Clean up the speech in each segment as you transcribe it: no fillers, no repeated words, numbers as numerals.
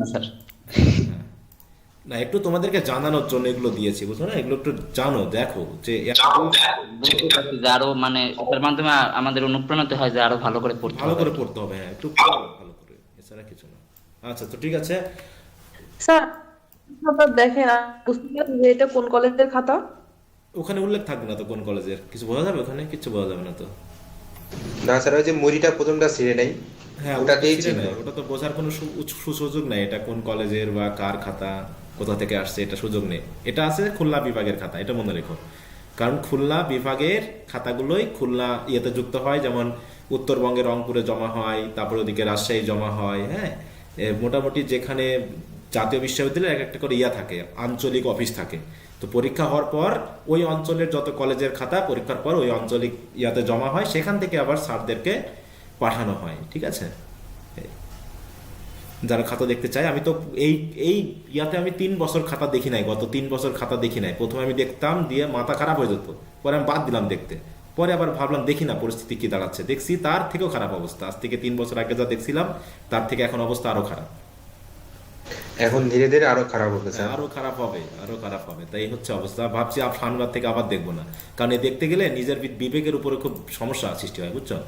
না স্যার। না, একটু তোমাদেরকে জানানোর জন্য এগুলো দিয়েছি, বুঝছো না? এগুলো একটু জানো, দেখো যে বুঝতে পারছি যে আরো মানে এটার মাধ্যমে আমাদের অনুপ্রাণিত হয় যে আরো ভালো করে পড়তে ভালো হবে আর করে কি। পড়তে হবে। হ্যাঁ, একটু পড়ো ভালো করে, এছাড়া কিছু না। আচ্ছা, তো ঠিক আছে। স্যার, খাতা দেখেন, আমি বুঝতে পারছি যে এটা কোন কলেজের খাতা। ওখানে উল্লেখ থাকবে না তো কোন কলেজের, কিছু বোঝা যাবে? ওখানে কিছু বোঝা যাবে না তো। না স্যার, ওই যে মুড়িটা প্রথমটা ছিঁড়ে নেই, হ্যাঁ, ওটা তো ওটাতেই ছিঁড়ে চিহ্ন। নেয়, ওটা তো বোঝার কোনো সুযোগ নেই এটা কোন কলেজের বা কার খাতা, কোথা থেকে আসছে, এটা সুযোগ নেই। এটা আছে খুলনা বিভাগের খাতা, এটা মনে রেখো। কারণ খুলনা বিভাগের খাতাগুলোই খুলনা ইয়েতে যুক্ত হয়, যেমন উত্তরবঙ্গে রংপুরে জমা হয়, তারপরে ওদিকে রাজশাহী জমা হয়। হ্যাঁ, মোটামুটি যেখানে জাতীয় বিশ্ববিদ্যালয়ের এক একটা করে ইয়া থাকে, আঞ্চলিক অফিস থাকে। তো পরীক্ষা হওয়ার পর ওই অঞ্চলের যত কলেজের খাতা পরীক্ষার পর ওই আঞ্চলিক ইয়াতে জমা হয়, সেখান থেকে আবার স্যারদেরকে পাঠানো হয়। ঠিক আছে? যারা খাতা দেখতে চায়, আমি তো এই এই ইয়াতে আমি 3 বছর খাতা দেখি নাই, গত 3 বছর খাতা দেখি নাই। প্রথমে আমি দেখতাম, দিয়ে মাথা খারাপ হয়ে যেত, পরে আমি বাদ দিলাম দেখতে। পরে আবার ভাবলাম দেখি না পরিস্থিতি কি দাঁড়াচ্ছে, দেখছি তার থেকেও খারাপ অবস্থা। আজ থেকে 3 বছর আগে যা দেখছিলাম তার থেকে এখন অবস্থা আরো খারাপ। এখন ধীরে ধীরে আরো খারাপ হবে হ্যাঁ, স্যার। আরো খারাপ হবে, আরো খারাপ হবে, তাই হচ্ছে অবস্থা। ভাবছি ফার্নবার থেকে আবার দেখবো না, কারণ এই দেখতে গেলে নিজের বিবেকের উপরে খুব সমস্যা সৃষ্টি হয়, বুঝছো?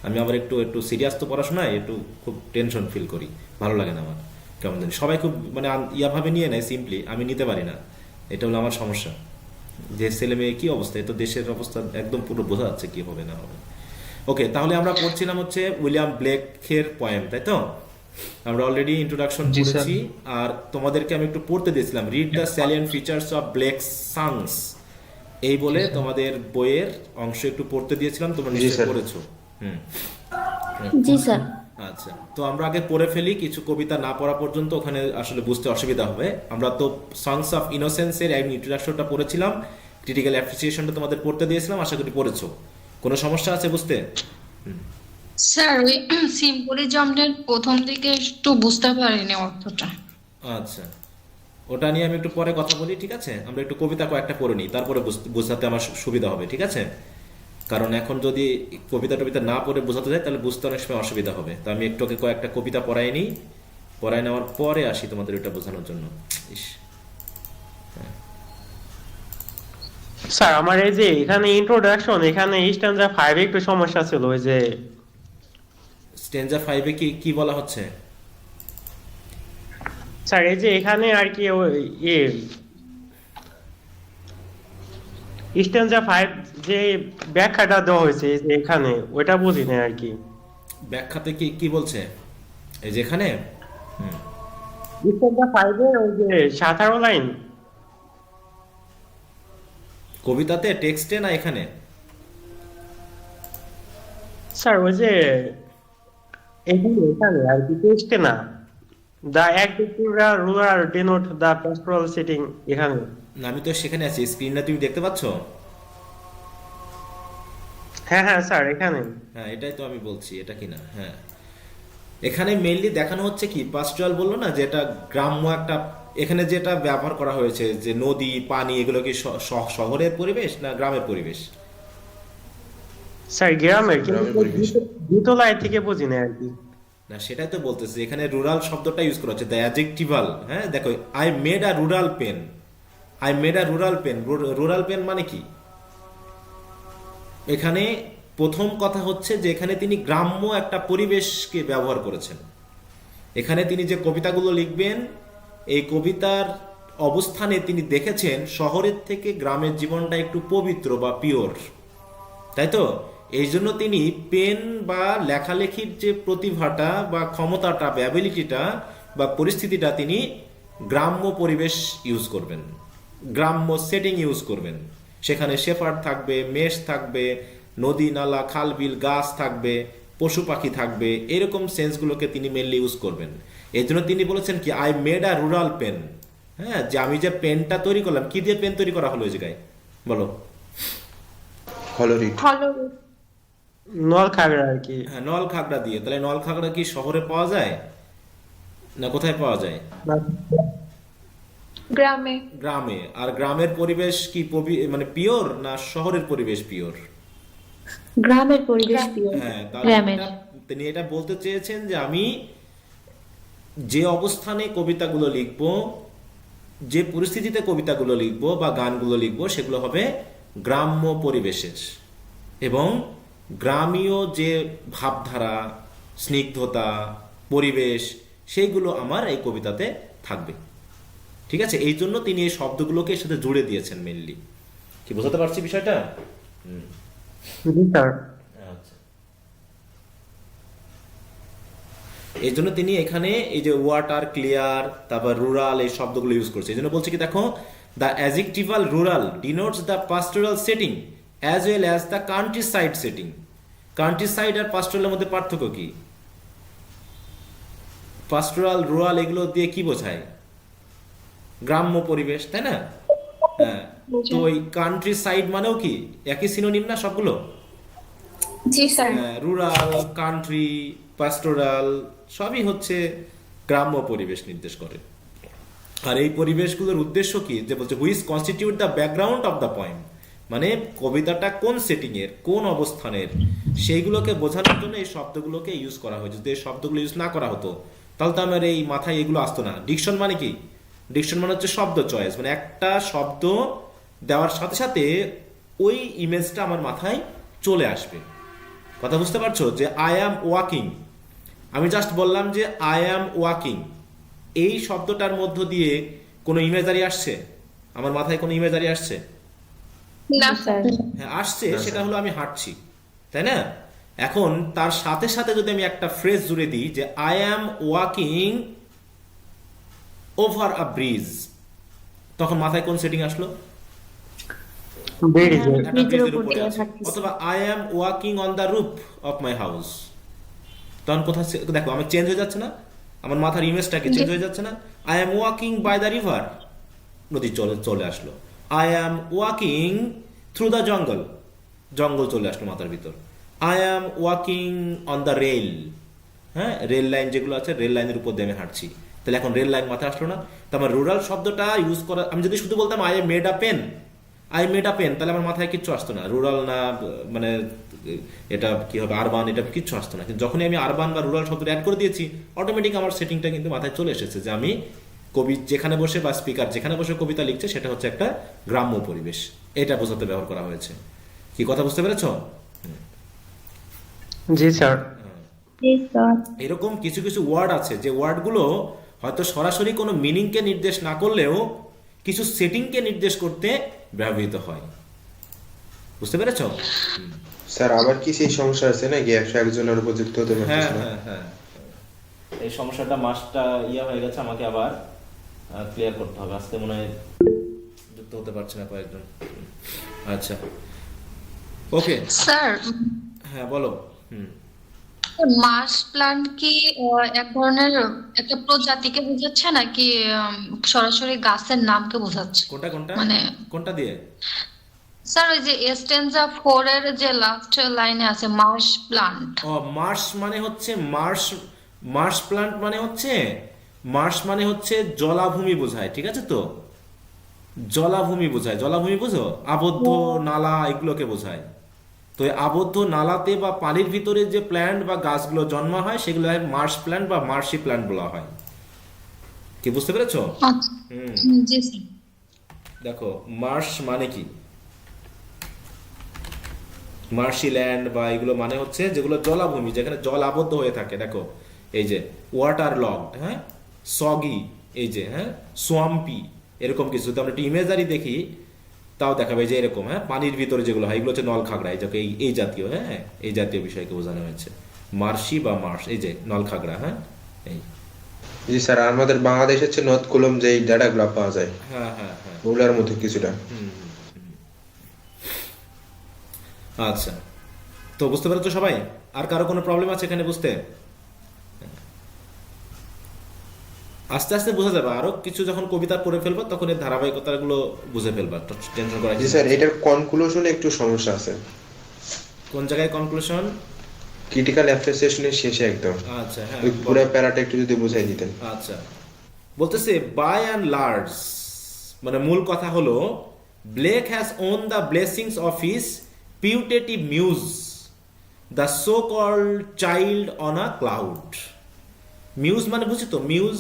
আমি আবার একটু একটু সিরিয়াস তো পড়াশোনায়, একটু খুব টেনশন ফিল করি, ভালো লাগে না আমার। কেমন জানি সবাই খুব মানে ইয়াভাবে নিয়ে নেয় সিম্পলি, আমি নিতে পারি না। এটা হলো আমার সমস্যা। যে ছেলে মেয়ে কি অবস্থা, এ তো দেশের অবস্থা একদম পুরো বোঝা যাচ্ছে কি হবে না হবে। ওকে, তাহলে আমরা পড়ছিলাম হচ্ছে উইলিয়াম ব্লেকের পয়েম, তাই তো? আমরা অলরেডি ইন্ট্রোডাকশন জি স্যার। পড়েছি। আর তোমাদেরকে আমি একটু পড়তে দিয়েছিলাম, read the salient features of Blake songs, এই জি বলে স্যার। তোমাদের বইয়ের অংশ একটু পড়তে দিয়েছিলাম, তোমরা জি নিশ্চয়ই স্যার। পড়েছো। হুম। জি স্যার। আচ্ছা, তো আমরা আগে পড়ে ফেলি, কিছু কবিতা না পড়া পর্যন্ত ওখানে আসলে বুঝতে অসুবিধা হবে। আমরা তো সংস অফ ইনোসেন্সের এক ইন্ট্রোডাকশনটা পড়েছিলাম, ক্রিটিক্যাল অ্যাপ্রিসিয়েশনটা তোমাদের পড়তে দিয়েছিলাম, আশা করি পড়েছো। কোনো সমস্যা আছে বুঝতে? স্যার ওই সিম্পলিজমের প্রথম দিকে একটু বুঝতে পারিনি অর্থটা। আচ্ছা, ওটা নিয়ে আমি একটু পরে কথা বলি, ঠিক আছে? আমরা একটু কবিতা কয়েকটা পড়ে নিই, তারপরে বোঝাতে আমার সুবিধা হবে, ঠিক আছে? কারণ এখন যদি কবিতা টবিতা না পড়ে বোঝাতে যাই তাহলে বুঝতে অনেক সময় অসুবিধা হবে। তো আমি একটু কয়েকটা কবিতা পড়াই নিই, পড়াই নেওয়ার পরে আসি তোমাদের ওইটা বোঝানোর জন্য। ইস, স্যার আমার এই যে এখানে ইন্ট্রোডাকশন, এখানে স্ট্যান্ডার্ড 5 একটু সমস্যা ছিল, ওই যে স্টেঞ্জা ফাইভে কি কি বলা হচ্ছে? স্যার এই যে এখানে আর কি ওই স্ট্যান্ডার্ড 5 যে ব্যাখ্যাটা দেওয়া হয়েছে এই যে এখানে, ওইটা বুঝি না আর কি। ব্যাখ্যাতে কি কি বলছে এই যেখানে? স্ট্যান্ডার্ড 5 এর ওই যে 17 লাইন। কবিতাতে, টেক্সটে, না এখানে? স্যার ওই যে এখানে এখানে আর কি, টেক্সটে না। দা অ্যাগ্রিকালচারাল রুরাল ডিনোট দা প্যাস্টোরাল সেটিং, এখানে। না, আমি তো সেখানে আছি, স্ক্রিনটা তুমি দেখতে পাচ্ছ? হ্যাঁ হ্যাঁ স্যার, এখানে। হ্যাঁ, এটাই তো আমি বলছি, এটা কিনা। হ্যাঁ, এখানে মেইনলি দেখানো হচ্ছে কি, পাস্টুয়াল বললো না, যে এটা গ্রাম্য একটা, এখানে যেটা ব্যবহার করা হয়েছে যে নদী পানি, এগুলো কি শহরের পরিবেশ না গ্রামের পরিবেশ? স্যার গ্রামের, কিন্তু গ্রামের পরিবেশ। দুটো লাইন থেকে বুঝি না আর কি। না, সেটাই তো বলতেছে, এখানে রুরাল শব্দটা ইউজ করা হচ্ছে, দ্য অ্যাডজেক্টিভাল। হ্যাঁ, দেখো, I made a rural pen, I made a rural pen. Rural pen মানে কি? এখানে প্রথম কথা হচ্ছে যে এখানে তিনি গ্রাম্য একটা পরিবেশকে ব্যবহার করেছেন। এখানে তিনি যে কবিতাগুলো লিখবেন, এই কবিতার অবস্থানে তিনি দেখেছেন শহরের থেকে গ্রামের জীবনটা একটু পবিত্র বা পিওর, তাই তো? এই জন্য তিনি পেন বা লেখালেখির যে প্রতিভাটা বা ক্ষমতাটা বা অ্যাবিলিটিটা বা পরিস্থিতিটা তিনি গ্রাম্য পরিবেশ ইউজ করবেন, গ্রাম্য সেটিং ইউজ করবেন। সেখানে শেফার্ড থাকবে, মেষ থাকবে, নদী নালা খাল বিল গাছ থাকবে, পশু পাখি থাকবে, এরকম সেন্সগুলোকে তিনি মেনলি ইউজ করবেন। এই জন্য তিনি বলেছেন কি, I made a rural pen. হ্যাঁ, যে আমি যে পেনটা তৈরি করলাম, কি দিয়ে পেন তৈরি করা হলো এই জায়গায় বলো? হলরিড। হলো। নল খাগড়া আর কি। হ্যাঁ, নল খাগড়া দিয়ে। তাহলে নল খাগড়া কি শহরে পাওয়া যায় না কোথায় পাওয়া যায়? গ্রামে। গ্রামে। আর গ্রামের পরিবেশ কি মানে পিওর না শহরের পরিবেশ পিওর? গ্রামের পরিবেশ প্রিয়। হ্যাঁ, তাহলে গ্রামের। তিনি এটা বলতে চেয়েছেন যে আমি যে অবস্থানে কবিতাগুলো লিখব, যে পরিস্থিতিতে কবিতাগুলো লিখব বা গানগুলো লিখব, সেগুলো হবে গ্রাম্য পরিবেশের এবং গ্রামীয় যে ভাবধারা, স্নিগ্ধতা, পরিবেশ, সেইগুলো আমার এই কবিতাতে থাকবে। ঠিক আছে, এই জন্য তিনি এই শব্দগুলোকে এর সাথে জুড়ে দিয়েছেন মেনলি। কি বোঝাতে পারছি বিষয়টা? জি স্যার। আচ্ছা, এই জন্য তিনি এখানে এই যে ওয়াটার, ক্লিয়ার, তারপর রুরাল এই শব্দগুলো ইউজ করছে। এই জন্য বলছে কি দেখো, the adjectival rural denotes the pastoral setting as well as the countryside setting. Countryside আর পাস্টোরালের মধ্যে পার্থক্য কি? পাস্টোরাল, রুরাল এগুলো দিয়ে কি বোঝায়? গ্রাম্য পরিবেশ, তাই না? হ্যাঁ, তো ওই কান্ট্রি সাইড মানেও কি একই সিনোনিম না সবগুলো? জি স্যার। রুরাল, কান্ট্রি, পাস্টোরাল সবই হচ্ছে গ্রাম্য পরিবেশ নির্দেশ করে। আর এই পরিবেশগুলোর উদ্দেশ্য কি? যে বলছে which constitute the background of the poem, মানে কবিতাটা কোন সেটিং এর, কোন অবস্থানের, সেইগুলোকে বোঝানোর জন্য এই শব্দগুলোকে ইউজ করা হয়েছে। যদি এই শব্দগুলো ইউজ না করা হতো তাহলে তো আমার এই মাথায় এগুলো আসতো না। ডিকশন মানে কি? ডিকশন মানে হচ্ছে শব্দ চয়েস, মানে একটা শব্দ দেওয়ার সাথে সাথে ওই ইমেজটা আমার মাথায় চলে আসবে। কথা বুঝতে পারছো? যে আই অ্যাম ওয়াকিং, আমি জাস্ট বললাম যে আই অ্যাম ওয়াকিং, এই শব্দটার মধ্য দিয়ে কোনো ইমেজারি আসছে? আমার মাথায় কোনো ইমেজারি আসছে? না স্যার। হ্যাঁ আসছে, সেটা হলো আমি হাঁটছি, তাই না? এখন তার সাথে সাথে যদি আমি একটা ফ্রেজ জুড়ে দিই যে I am walking over a bridge, তখন মাথায় কোন সেটিং আসলো? ব্রিজ। একটা ব্রিজের ব্রিজের উপর উপরে দিয়ে আছে। হাঁটতেছি। অথবা I am walking on the roof of my house, তখন কোথায় দেখো আমার চেঞ্জ হয়ে যাচ্ছে না? আমার মাথার ইমেজটা কি চেঞ্জ হয়ে যাচ্ছে না? I am walking by the river, নদী চলে আসলো। I am walking through the jungle, জঙ্গল চলে আসলো মাথার ভিতর। I am walking on the rail, হ্যাঁ রেল লাইন যেগুলো আছে, রেল লাইনের উপর দিয়ে আমি হাঁটছি, তাহলে এখন রেল লাইন মাথায় আসলো না? তো আমার রুরাল শব্দটা ইউজ করা, আমি যদি শুধু বলতাম I made a pen, I made a pen, তাহলে আমার মাথায় কিচ্ছু আসতো না। রুরাল না মানে এটা কি হবে, আরবান, এটা কিচ্ছু আসতো না। কিন্তু যখনই আমি আরবান বা রুরাল শব্দটা অ্যাড করে দিয়েছি, অটোমেটিক আমার সেটিংটা কিন্তু মাথায় চলে এসেছে যে আমি কবি যেখানে বসে বা স্পিকার যেখানে বসে কবিতা লিখছে সেটা হচ্ছে একটা গ্রাম্য পরিবেশ। এটা বোঝাতে ব্যবহার করা হয়েছে। কি কথা বুঝতে পেরেছো? জি স্যার। জি স্যার। এরকম কিছু কিছু ওয়ার্ড আছে যে ওয়ার্ডগুলো হয়তো সরাসরি কোনো মিনিংকে নির্দেশ না করলেও কিছু সেটিংকে নির্দেশ করতে ব্যবহৃত হয়। বুঝতে পেরেছো? স্যার আবার কি সেই সমস্যা আছে নাকি 101 জনের উপযুক্ত হতে হ্যাঁ পারতেছে না? হ্যাঁ হ্যাঁ, এই সমস্যাটা মাসটা হয়ে গেছে, আমাকে আবার ক্লিয়ার করতে হবে। আজকে মনে হয় যুক্ত হতে পারছে না কয়েকজন। আচ্ছা, ওকে, স্যার, হ্যাঁ বলো। মাস প্লান্ট কি এক ধরনের একটা প্রজাতিকে বোঝাচ্ছে নাকি সরাসরি গাছের নামকে বোঝাচ্ছে? কোনটা কোনটা মানে কোনটা দিয়ে? স্যার ওই যে স্টেনজা 4 এর যে লাস্ট লাইনে আছে মার্শ প্লান্ট। ও মার্শ মানে হচ্ছে মার্শ প্লান্ট মানে হচ্ছে, মার্শ মানে হচ্ছে জলাভূমি বোঝায়। ঠিক আছে, তো জলাভূমি বোঝায়। জলাভূমি বুঝো, আবদ্ধ নালা এগুলোকে বোঝায়। তো এই আবদ্ধ নালাতে বা পানির ভিতরে যে প্ল্যান্ট বা গাছগুলো জন্ম হয় সেগুলো হয় মার্শ প্ল্যান্ট বা মার্শি প্ল্যান্ট বলা হয়। কি বুঝতে পেরেছো? আচ্ছা, জি স্যার। দেখো মার্শ মানে কি, মার্শি ল্যান্ড বা এগুলো মানে হচ্ছে যেগুলো জলাভূমি, যেখানে জল আবদ্ধ হয়ে থাকে। দেখো এই যে ওয়াটার লগড, হ্যাঁ, সগি, এই যে হ্যাঁ সোয়াম্পি, এরকম কিছু। যদি আমরা একটা ইমেজারি দেখি তাও দেখাবে যে এরকম, হ্যাঁ পানির ভিতরে যেগুলো হয় এগুলো হচ্ছে নল খাগড়া, এই যাকে এই জাতীয়, হ্যাঁ এই জাতীয় বিষয়কে বোঝানো হয়েছে মার্শি বা মার্শ, এই যে নল খাগড়া, হ্যাঁ এই। জি স্যার, আমাদের বাংলাদেশ হচ্ছে নর্থ কলম যে ডাটাগুলো পাওয়া যায় হ্যাঁ হ্যাঁ হ্যাঁ, ওগুলোর মধ্যে কিছুটা। আচ্ছা, তো বুঝতে পারছো সবাই? আর কারো কোনো প্রবলেম আছে এখানে বুঝতে? আস্তে আস্তে বোঝা যাবে, আরো কিছু যখন কবিতা পড়ে ফেলবো তখন এর ধারাবাহিকতাগুলো বুঝে ফেলবা, টেনশন করা জি কিছু স্যার, নেই। এটার কনক্লুশনে একটু সমস্যা আছে। কোন জায়গায় কনক্লুশন? ক্রিটিক্যাল অ্যাপ্রিসিয়েশনের শেষে একদম আচ্ছা হ্যাঁ, ওই পুরো প্যারাটা একটু যদি বুঝাই দিতেন। আচ্ছা, বলতেছে বাই অ্যান্ড লার্জ, মানে মূল কথা হলো Blake has own the blessings of his putative muse, the so called child on a cloud. Muse মানে বুঝি তো, মিউজ,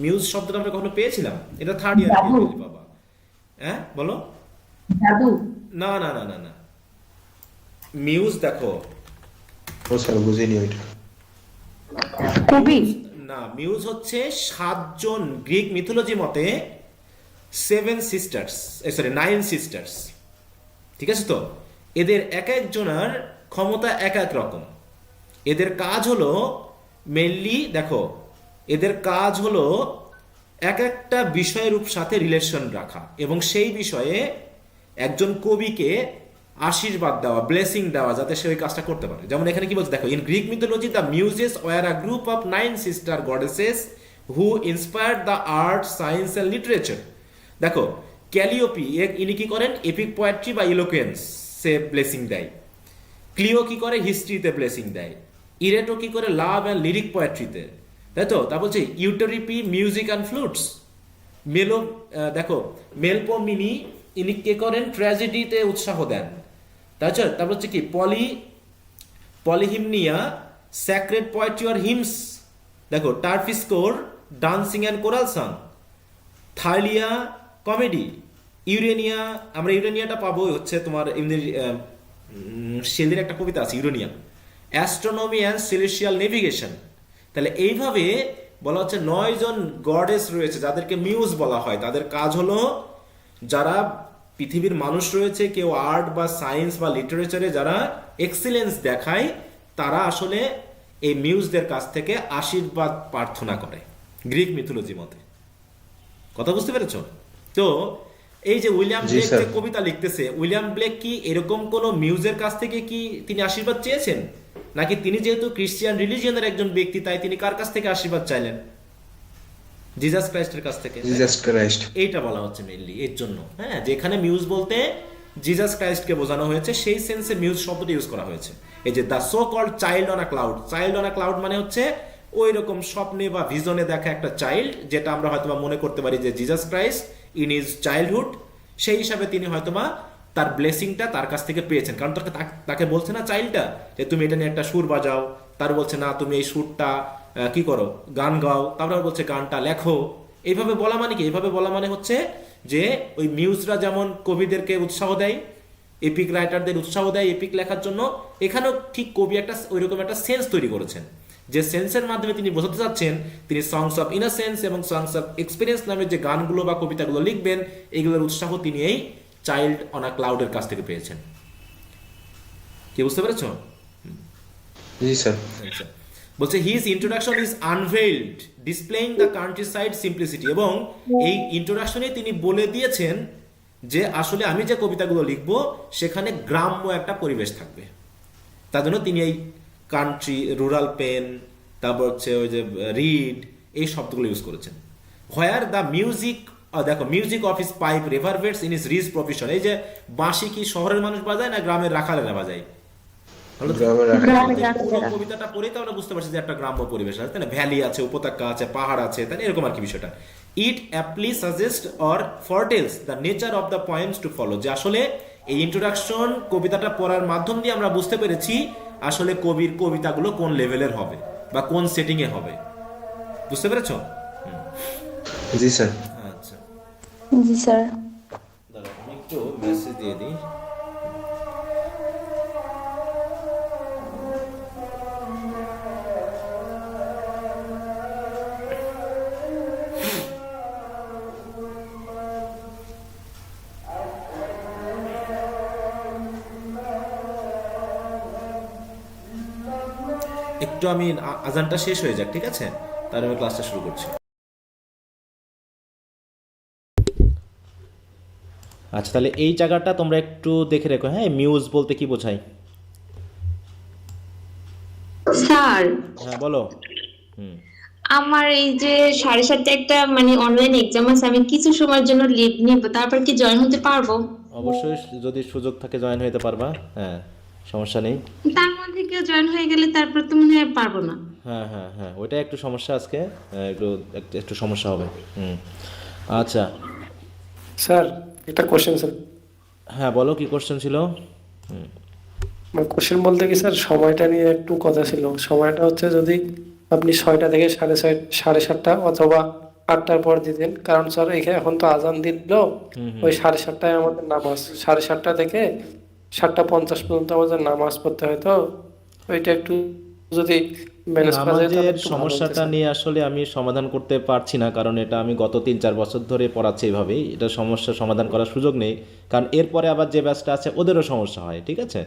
মিউজ শব্দটা আমরা কখনো পেয়েছিলাম? এটা থার্ড ইয়ার বাবা। হ্যাঁ বলো। জাদু। না না না না না, মিউজ দেখো, ও স্যার বুঝিনি ওইটা। কবি। না, মিউজ হচ্ছে 7জন গ্রিক মিথোলজি মতে 9 সিস্টার্স, ঠিক আছে তো? এদের এক একজনের ক্ষমতা এক এক রকম। এদের কাজ হলো মেনলি, দেখো, এদের কাজ হলো এক একটা বিষয়ের সাথে রিলেশন রাখা এবং সেই বিষয়ে একজন কবিকে আশীর্বাদ দেওয়া, ব্লেসিং দেওয়া, যাতে সে ওই কাজটা করতে পারে। যেমন এখানে কি বলছে দেখো, in Greek mythology the Muses were a group of 9 sister goddesses who inspired the art, science and literature. দেখো, ক্যালিওপি ইনি কি করেন? এপিক পোয়েট্রি বা ইলোকুয়েন্স সে ব্লেসিং দেয়। ক্লিও কি করে? হিস্ট্রিতে ব্লেসিং দেয়। ইরেটো কি করে? লাভ অ্যান্ড লিরিক পোয়েট্রিতে, তাই তো? তা বলছে ইউটোরিপি মিউজিক অ্যান্ড ফ্লুটস। দেখো, মেলপোমিনি ইনি কে করেন? ট্র্যাজেডিতে উৎসাহ দেন। তারপর হচ্ছে কি Polyhymnia sacred poetry or hymns. দেখো, Terpsichore dancing and choral song. Thalia comedy. Urania, আমরা ইউরেনিয়াটা পাবো হচ্ছে তোমার শেলের একটা কবিতা আছে Urania. Astronomy and celestial navigation. তাহলে এইভাবে বলা হচ্ছে 9 জন গডেস রয়েছে যাদেরকে মিউজ বলা হয়। তাদের কাজ হলো, যারা পৃথিবীর মানুষ রয়েছে, কেউ আর্ট বা সায়েন্স বা লিটারেচারে যারা এক্সিলেন্স দেখায়, তারা আসলে এই মিউজদের কাছ থেকে আশীর্বাদ প্রার্থনা করে গ্রিক মিথোলজি মতে। কথা বুঝতে পেরেছো তো? এই যে উইলিয়াম জি, ব্লেক স্যার। যে কবিতা লিখতেছে, উইলিয়াম ব্লেক কি এরকম কোন মিউজের কাছ থেকে কি তিনি আশীর্বাদ চেয়েছেন, নাকি তিনি যেহেতু খ্রিস্টিয়ান রিলিজিয়নের একজন ব্যক্তি তাই তিনি কার কাছ থেকে আশীর্বাদ চাইলেন? জিসাস ক্রাইস্টের কাছ থেকে। Jesus Christ. এইটা বলা হচ্ছে মেইনলি এর জন্য। হ্যাঁ, যেখানে মিউজ বলতে জিসাস ক্রাইস্টকে বোঝানো হয়েছে, সেই সেন্সে মিউজ শব্দটা ইউজ করা হয়েছে। এই যে the so called child on a cloud, child on a cloud মানে হচ্ছে ওই রকম স্বপ্নে বা ভিজনে দেখা একটা চাইল্ড, যেটা আমরা হয়তোবা মনে করতে পারি যে Jesus Christ in is childhood, সেই হিসাবে তিনি হয়তোবা তার ব্লেসিংটা তার কাছ থেকে পেয়েছেন। কারণ তাকে বলছে না চাইল্ডটা যে তুমি এটা নিয়ে একটা সুর বাজাও, তার বলছে না তুমি এই সুরটা কি করো, গান গাও, তারপর বলছে গানটা লেখো। এইভাবে বলা মানে কি? এইভাবে বলা মানে হচ্ছে যে ওই মিউজরা যেমন কবিদেরকে উৎসাহ দেয়, এপিক রাইটারদের উৎসাহ দেয় এপিক লেখার জন্য, এখানেও ঠিক কবি একটা ওইরকম একটা সেন্স তৈরি করেছেন, যে সেন্সের মাধ্যমে তিনি বোঝাতে চাচ্ছেন তিনি সংস অফ ইনোসেন্স এবং সংস অফ এক্সপিরিয়েন্স নামের যে গানগুলো বা কবিতাগুলো লিখবেন, এগুলোর উৎসাহ তিনি এই চাইল্ড অন আ ক্লাউডের কাছ থেকে পেয়েছেন। কি বুঝতে পেরেছ? জি স্যার। আচ্ছা, বলছে his introduction is unveiled displaying the countryside simplicity, এবং এই ইন্ট্রোডাকশনে তিনি বলে দিয়েছেন যে আসলে আমি যে কবিতাগুলো লিখবো সেখানে গ্রাম্য একটা পরিবেশ থাকবে। তার জন্য তিনি এই কান্ট্রি, রুরাল পেন, তারপর হচ্ছে ওই যে রিড, এই শব্দগুলো ইউজ করেছেন। হোয়ার দ্য মিউজিক, দেখো, music of his pipe reverberates in his rich profession. এই যে বাঁশি কি শহরের মানুষ বাজায় না গ্রামের রাখালেরা বাজায়? কবিতাটা পড়ে তো আমরা বুঝতে পারছি যে একটা গ্রাম্য পরিবেশ আছে, তাই না? ভ্যালি আছে, উপত্যকা আছে, পাহাড় আছে, তাই না? এরকম আর কি বিষয়টা। It aptly suggest or foretells the nature of the points to follow, যে আসলে এই ইন্ট্রোডাকশন কবিতাটা পড়ার মাধ্যম দিয়ে আমরা বুঝতে পেরেছি আসলে কবির কবিতাগুলো কোন লেভেলের হবে বা কোন সেটিং এ হবে। বুঝতে পেরেছো? জি স্যার। আচ্ছা, জি স্যার। দাঁড়াও আমি একটু মেসেজ দিয়ে দিই। একটু আমি আজানটা শেষ হয়ে যাক, ঠিক আছে? তাহলে আমি ক্লাসটা শুরু করছি। আচ্ছা, তাহলে এই জায়গাটা তোমরা একটু দেখে রেখো। হ্যাঁ, মিউজ বলতে কি বোঝায়? স্যার, হ্যাঁ বলো। আমার এই যে 7:30 একটা মানে অনলাইন এক্সাম আছে, আমি কিছু সময়ের জন্য লিভ নিব, তারপর কি জয়েন হতে পারবো? অবশ্যই, যদি সুযোগ থাকে জয়েন হতে পারবা। হ্যাঁ, সমস্যা নেই। তার মধ্যে কেউ জয়েন হয়ে গেলে তারপর তো মনে হয় পারবো না। হ্যাঁ হ্যাঁ হ্যাঁ, ওইটা একটু সমস্যা আজকে, একটু সমস্যা হবে। আচ্ছা স্যার একটা কোশ্চেন স্যার। হ্যাঁ বলো, কি কোশ্চেন ছিল? কোশ্চেন বলতে কি স্যার, সময়টা নিয়ে একটু কথা ছিল। সময়টা হচ্ছে যদি আপনি 6টা থেকে 7:30 অথবা 8টার পর দিতেন, কারণ স্যার এখন তো আজান দিল, ওই 7:30টায় আমাদের নামাজ, 7:30 থেকে 7:50 পর্যন্ত আমাদের নামাজ পড়তে হয়, তো ওইটা একটু যদি ম্যানেজ করা যায় তাহলে নামাজের একটু ভালো হতো সমস্যাটা স্যার। নিয়ে আসলে আমি সমাধান করতে পারছি না, কারণ এটা আমি গত 3-4 বছর ধরে পড়াচ্ছি এইভাবেই। এটা সমস্যার সমাধান করার সুযোগ নেই, কারণ এরপরে আবার যে ব্যাচটা আছে ওদেরও সমস্যা হয়, ঠিক আছে?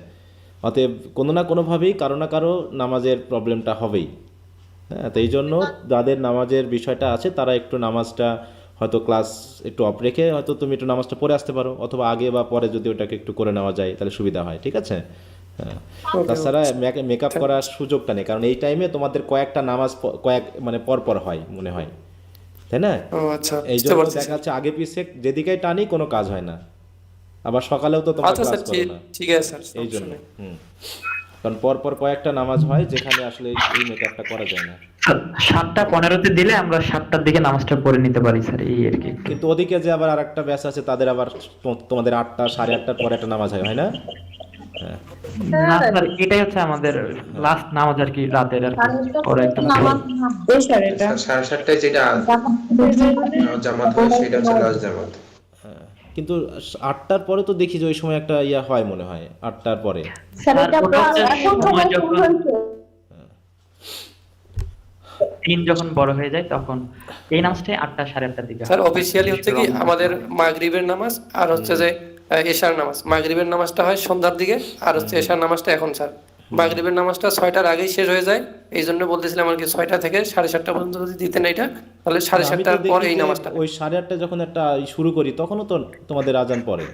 অতএব কোনো না কোনোভাবেই কারো না কারো নামাজের প্রবলেমটা হবেই। হ্যাঁ, তো এই জন্য যাদের নামাজের বিষয়টা আছে তারা একটু নামাজটা হয়তো ক্লাস একটু অফ রেখে হয়তো তুমি একটু নামাজটা পড়ে আসতে পারো, অথবা আগে বা পরে যদি ওটাকে একটু করে নেওয়া যায় তাহলে সুবিধা হয়, ঠিক আছে? হ্যাঁ, তাছাড়া মেকআপ করার সুযোগটা নেই, কারণ এই টাইমে তোমাদের কয়েকটা নামাজ মানে পর পর হয় মনে হয়, তাই না? ও আচ্ছা, এই বুঝতে জন্য পারছি দেখা স্যার। যাচ্ছে আগে পিছিয়ে যেদিকেই টানি কোনো কাজ হয় না, আবার সকালেও তো তোমরা আচ্ছা ক্লাস স্যার, করো না, ঠিক আছে স্যার, এই সমস্যা জন্য। নেই। কারণ পর পর কয়েকটা নামাজ হয় যেখানে আসলে এই মেকআপটা করা যায় না। 7:15 দিলে আমরা 7টার দিকে নামাজটা পড়ে নিতে পারি স্যার, এই আর কি। কিন্তু ওদিকে যে আবার আরেকটা ব্যাচ আছে তাদের আবার তোমাদের 8টা 8:30টার পরে একটা নামাজ হয় না? হ্যাঁ, না স্যার, এটাই হচ্ছে আমাদের লাস্ট নামাজ আর কি, রাতের আর কি। ওরা একদম নামাজ না স্যার, এটা 7:30টায় যেটা জামাত হয় সেটা হচ্ছে লাস্ট জামাত। কিন্তু 8টার পরে তো দেখি যে ওই সময় একটা ইয়া হয় মনে হয় 8টার পরে। স্যার এটা ওটা হচ্ছে এখন সময় শুরু যখন হয়েছে। দিন যখন বড় হয়ে যায় তখন এই নামাজটাই 8টা 8:30টার দিকে হয়। স্যার অফিসিয়ালি হচ্ছে কি আমাদের মাগরিবের নামাজ আর হচ্ছে যে এশার নামাজ। মাগরিবের নামাজটা হয় সন্ধ্যার দিকে, আর হচ্ছে এশার নামাজটা এখন স্যার। মাগরিবের নামাজটা 6টার আগেই শেষ হয়ে যায়, এই জন্য বলতেছিলাম আর কি 6টা থেকে 7:30 পর্যন্ত যদি দিতেন এটা, তাহলে আমি তো 7:30টার পর দেখি এই যে নামাজটা। ওই 8:30 যখন একটা শুরু করি তখনও তো তোমাদের আজান পড়ে,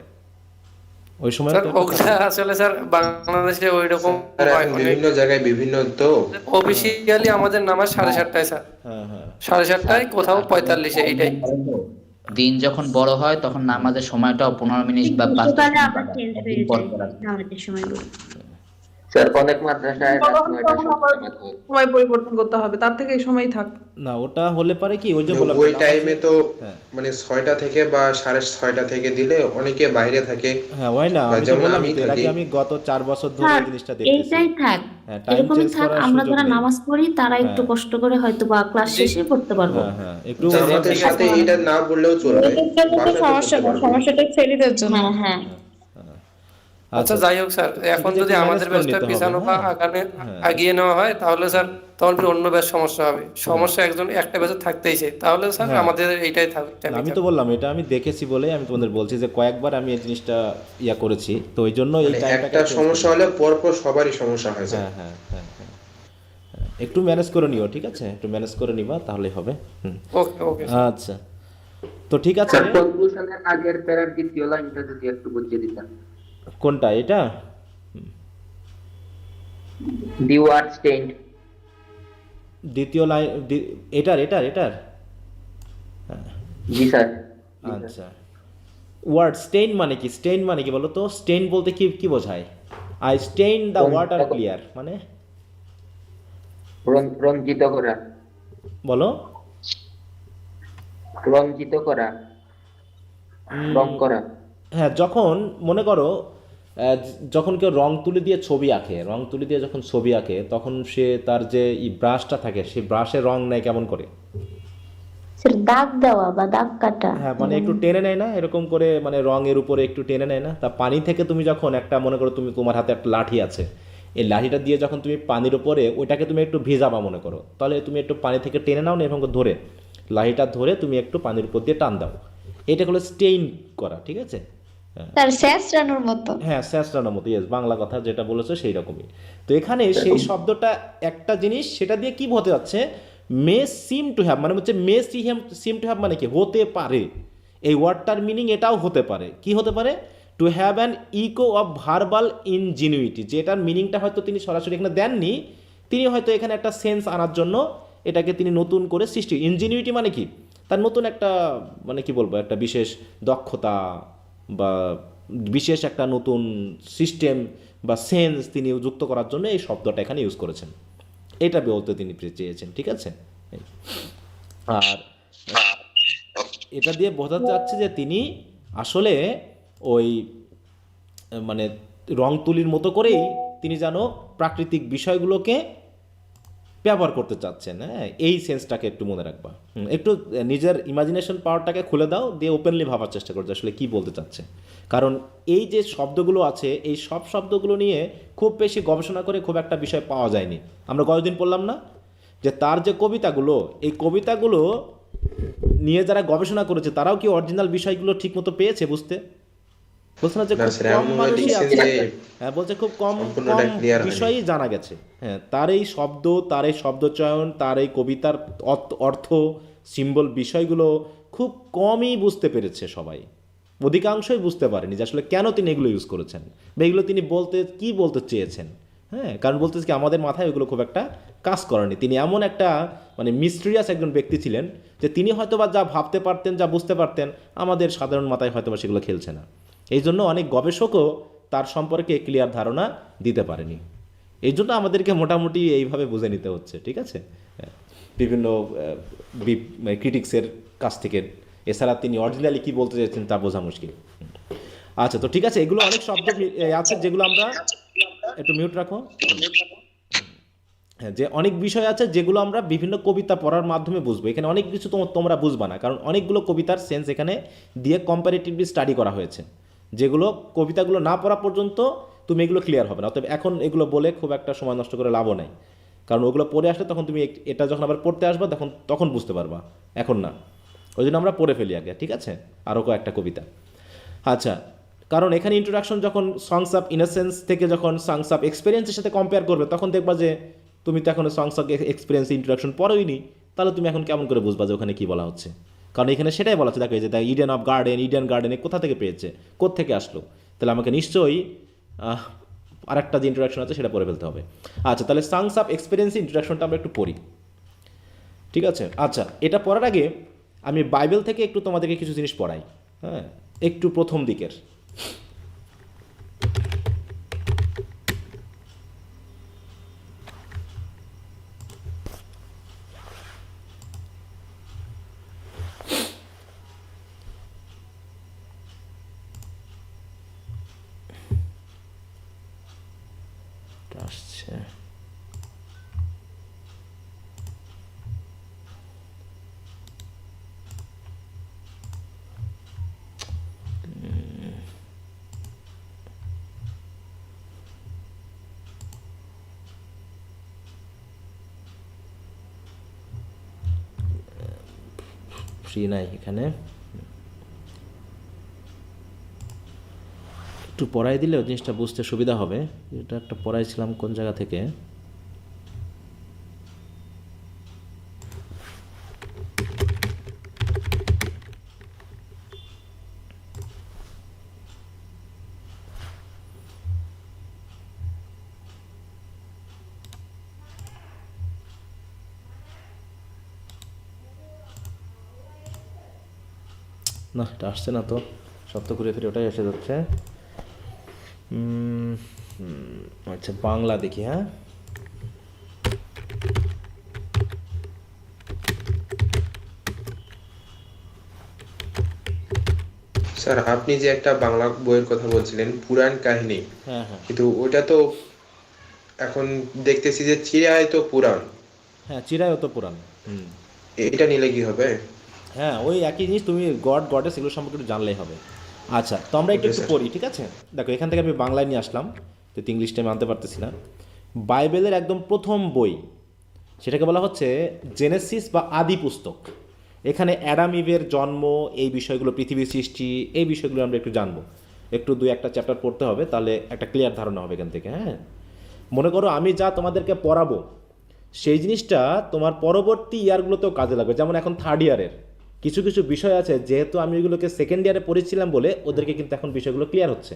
ওই সময় স্যার তো ওগুলা আসলে স্যার বাংলাদেশে ওই রকম আর হয়, এখন বিভিন্ন জায়গায় বিভিন্ন তো। অফিসিয়ালি আমাদের নামাজ 7:30টায় স্যার, হ্যাঁ হ্যাঁ 7:30টায় কোথাও 45-এ, এইটাই। দিন যখন বড় হয় তখন নামাজের সময়টাও 15 মিনিট বা 5 সকালে মিনিট আবার চেঞ্জ হয়ে পর যায় পর আসে। নামাজের সময়গুলো। স্যার অনেক মাদ্রাসায় রাত 9টার সময় জামাত হয়। সময় পরিবর্তন করতে হবে, তার থেকে এই সময় থাক। না, ওটা হলে পারে কি ওই যে বললাম ওই না, টাইমে তো হ্যাঁ। মানে 6টা থেকে বা 6:30 থেকে দিলে অনেকে বাইরে থাকে। হ্যাঁ, হয় না, আমি তো যেমন বললাম আমি তো, এর আগে থাকি। আমি গত 4 বছর ধরে এই জিনিসটা দেখতেছি। এইটাই থাক, হ্যাঁ, টাইম এরকমই চেঞ্জ থাক, করার আমরা সুযোগ যারা নেই। নামাজ পড়ি তারা একটু হ্যাঁ। কষ্ট করে হয়তো বা ক্লাস শেষে পড়তে পারবো। হ্যাঁ হ্যাঁ, একটু জামাতের সাথে এটা না বললেও চলবে, বাসাতে সমস্যা পড়তে না, পারবে। সমস্যাটা ছেলেদের জন্য। হ্যাঁ হ্যাঁ, আচ্ছা যাই হোক স্যার, এখন যদি একটু আমাদের manage করে ব্যাচটা নিতে হবে, পিছানো বা হ্যাঁ। আগিয়ে নেওয়া হয় তাহলে স্যার তখন ফির অন্য ব্যাচ সমস্যা হবে। সমস্যা একজন একটা ব্যাচে থাকতেই চাই, তাহলে স্যার হ্যাঁ। আমাদের এইটাই থাকবে। আমি তো বললাম এটা আমি দেখেছি বলে আমি তোমাদের বলছি যে কয়েকবার আমি এই জিনিসটা ইয়া করেছি, তো ওই জন্য এই মানে টাইমটাকে একটা সমস্যা হলে পরপর সবারই সমস্যা হয় যায়। হ্যাঁ হ্যাঁ হ্যাঁ হ্যাঁ, একটু ম্যানেজ করে নিও, ঠিক আছে? একটু ম্যানেজ করে নিবা তাহলে হবে। ওকে ওকে। আচ্ছা, তো ঠিক আছে। স্যার কনক্লুশনের আগের প্যারার দ্বিতীয় লাইনটা যদি একটু বুঝিয়ে দিতেন। কোনটা এটা? The word stained. দ্বিতীয় লাইন এটার এটার এটার জি স্যার। আচ্ছা, ওয়ার্ড স্টেইন মানে কি? স্টেইন মানে কি বলো তো? স্টেইন বলতে কি কি বোঝায়? I stain the water clear মানে রঞ্জিত করা। বলো। রঞ্জিত করা, রং করা। হ্যাঁ, যখন মনে করো যখন কেউ রং তুলি দিয়ে ছবি আঁকে, রং তুলি দিয়ে যখন ছবি আঁকে তখন সে তার যে ব্রাশটা থাকে সেই ব্রাশে রং নেয় কেমন করে? স্যার দাগ দেওয়া বা দাগ কাটা। হ্যাঁ, মানে একটু টেনে নেয় না এরকম করে, মানে রঙের উপরে একটু টেনে নেয় না? তা পানি থেকে তুমি যখন একটা মনে করো তুমি তোমার হাতে একটা লাঠি আছে, এই লাঠিটা দিয়ে যখন তুমি পানির উপরে ওইটাকে তুমি একটু ভিজাবা মনে করো, তাহলে তুমি একটু পানি থেকে টেনে নাও না, এবং ধরে লাঠিটা ধরে তুমি একটু পানির উপর দিয়ে টান দাও, এটা হলো স্টেইন করা, ঠিক আছে? তার স্যাঁচড়ানোর মতো। হ্যাঁ, স্যাঁচড়ানোর মতো, ইয়েস, বাংলা কথা যেটা বলেছো সেই রকমই। তো এখানে সেই শব্দটা একটা জিনিস, সেটা দিয়ে কি হতে যাচ্ছে? মে সিম টু হ্যাভ, মানে হচ্ছে মে সিম টু হ্যাভ মানে কি? হতে পারে। এই ওয়ার্ডটার মিনিং এটাও হতে পারে। কি হতে পারে? To have an echo of verbal ingenuity, যেটার মিনিংটা হয়তো তিনি সরাসরি এখানে দেননি, তিনি হয়তো এখানে একটা সেন্স আনার জন্য এটাকে তিনি নতুন করে সৃষ্টি। ইনজিনিউইটি মানে কি? তার নতুন একটা, মানে কি বলবো, একটা বিশেষ দক্ষতা বা বিশেষ একটা নতুন সিস্টেম বা সেন্স তিনি যুক্ত করার জন্য এই শব্দটা এখানে ইউজ করেছেন, এটা বলতে তিনি চেয়েছেন, ঠিক আছে? আর এটা দিয়ে বোঝা যাচ্ছে যে তিনি আসলে ওই মানে রং তুলির মতো করেই তিনি যেন প্রাকৃতিক বিষয়গুলোকে ব্যবহার করতে চাচ্ছেন। হ্যাঁ, এই সেন্সটাকে একটু মনে রাখবা। একটু নিজের ইমাজিনেশন পাওয়ারটাকে খুলে দাও, দিয়ে ওপেনলি ভাবার চেষ্টা করো যে আসলে কী বলতে চাচ্ছে। কারণ এই যে শব্দগুলো আছে, এই সব শব্দগুলো নিয়ে খুব বেশি গবেষণা করে খুব একটা বিষয় পাওয়া যায়নি। আমরা কয়েকদিন পড়লাম না যে তার যে কবিতাগুলো, এই কবিতাগুলো নিয়ে যারা গবেষণা করেছে তারাও কি অরিজিনাল বিষয়গুলো ঠিকমতো পেয়েছে বুঝতে? বলছে না যে না খুব স্যার, কম এমন মানুষই লিখছেন আছে। যে হ্যাঁ, বলছে খুব কম সম্পূর্ণটা কম clear হয়নি। বিষয়ই জানা গেছে। হ্যাঁ, তার এই শব্দ, তার এই শব্দচয়ন, তার এই কবিতার অর্থ, সিম্বল, বিষয়গুলো খুব কমই বুঝতে পেরেছে সবাই। অধিকাংশই বুঝতে পারেনি যে আসলে কেন তিনি এগুলো ইউজ করেছেন বা এগুলো তিনি কি বলতে চেয়েছেন। হ্যাঁ, কারণ বলতেছে কি আমাদের মাথায় ওগুলো খুব একটা কাজ করেনি। তিনি এমন একটা মানে মিস্ট্রিয়াস একজন ব্যক্তি ছিলেন যে তিনি হয়তোবা যা ভাবতে পারতেন, যা বুঝতে পারতেন, আমাদের সাধারণ মাথায় হয়তোবা সেগুলো খেলছে না। এই জন্য অনেক গবেষকও তার সম্পর্কে ক্লিয়ার ধারণা দিতে পারেনি। এই জন্য আমাদেরকে মোটামুটি এইভাবে বুঝে নিতে হচ্ছে, ঠিক আছে, বিভিন্ন ক্রিটিক্সের কাছ থেকে। এছাড়া তিনি অরিজিনালি কী বলতে চাইছেন তা বোঝা মুশকিল। আচ্ছা, তো ঠিক আছে, এগুলো অনেক শব্দ আছে যেগুলো আমরা একটু মিউট রাখো। হ্যাঁ, যে অনেক বিষয় আছে যেগুলো আমরা বিভিন্ন কবিতা পড়ার মাধ্যমে বুঝবো। এখানে অনেক কিছু তোমরা বুঝবা না, কারণ অনেকগুলো কবিতার সেন্স এখানে দিয়ে কম্পারেটিভলি স্টাডি করা হয়েছে, যেগুলো কবিতাগুলো না পড়া পর্যন্ত তুমি এগুলো ক্লিয়ার হবে না। অতএব এখন এগুলো বলে খুব একটা সময় নষ্ট করে লাভও নাই, কারণ ওগুলো পড়ে আসলে তখন তুমি এটা যখন আবার পড়তে আসবা তখন বুঝতে পারবা, এখন না। ওই জন্য আমরা পড়ে ফেলি আগে, ঠিক আছে, আরও কয়েকটা কবিতা। আচ্ছা, কারণ এখানে ইন্ট্রোডাকশন যখন সংস অফ ইনোসেন্স থেকে যখন সংস অফ এক্সপিরিয়েন্সের সাথে কম্পেয়ার করবে, তখন দেখবা যে তুমি তো এখন সংস অফ এক্সপিরিয়েন্স ইন্ট্রোডাকশন পড়োইনি, তাহলে তুমি এখন কেমন করে বুঝবা যে ওখানে কী বলা হচ্ছে। কারণ এখানে সেটাই বলা হচ্ছে, দেখো এই যে ইডেন অফ গার্ডেন, ইডেন গার্ডেনে কোথা থেকে পেয়েছে, কোত্থেকে আসলো, তাহলে আমাকে নিশ্চয়ই আরেকটা যে ইন্ট্রোডাকশন আছে সেটা পড়ে ফেলতে হবে। আচ্ছা, তাহলে সংস অফ এক্সপিরিয়েন্স ইন্ট্রোডাকশনটা আমরা একটু পড়ি, ঠিক আছে। আচ্ছা, এটা পড়ার আগে আমি বাইবেল থেকে একটু তোমাদেরকে কিছু জিনিস পড়াই। হ্যাঁ, একটু প্রথম দিকের। আসছে ফ্রি নাই এখানে, একটু পড়াই দিলে ওই জিনিসটা বুঝতে সুবিধা হবে। এটা একটা পড়াইছিলাম কোন জায়গা থেকে, না এটা আসছে না তো, সব তো ঘুরে ফিরে ওটাই এসে যাচ্ছে। আচ্ছা, বাংলা দেখি। হ্যাঁ, স্যার, আপনি যে একটা বাংলা বইয়ের কথা বলছিলেন, পুরাণ কাহিনী, হ্যাঁ, হ্যাঁ, কিন্তু ওটা তো এখন দেখতেছি যে চিরায় তো পুরাণ, হ্যাঁ, চিরায়ও তো পুরাণ। এটা নিলে কি হবে? হ্যাঁ, ওই একই জিনিস, তুমি গডেস এগুলো সম্পর্কে একটু জানলেই হবে। আচ্ছা, তো আমরা একটু পড়ি, ঠিক আছে। দেখো, এখান থেকে আমি বাংলায় নিয়ে আসলাম, তো ইংলিশটা আমি আনতে পারতেছি না। বাইবেলের একদম প্রথম বই, সেটাকে বলা হচ্ছে জেনেসিস বা আদি পুস্তক। এখানে অ্যাডাম ইভের জন্ম, এই বিষয়গুলো, পৃথিবীর সৃষ্টি, এই বিষয়গুলো আমরা একটু জানবো। একটু 2-1টা চ্যাপ্টার পড়তে হবে, তাহলে একটা ক্লিয়ার ধারণা হবে এখান থেকে। হ্যাঁ, মনে করো আমি যা তোমাদেরকে পড়াবো সেই জিনিসটা তোমার পরবর্তী ইয়ারগুলোতেও কাজে লাগবে। যেমন এখন থার্ড ইয়ারের কিছু কিছু বিষয় আছে, যেহেতু আমি এগুলোকে সেকেন্ড ইয়ারে পড়েছিলাম বলে ওদেরকে কিন্তু এখন বিষয়গুলো ক্লিয়ার হচ্ছে।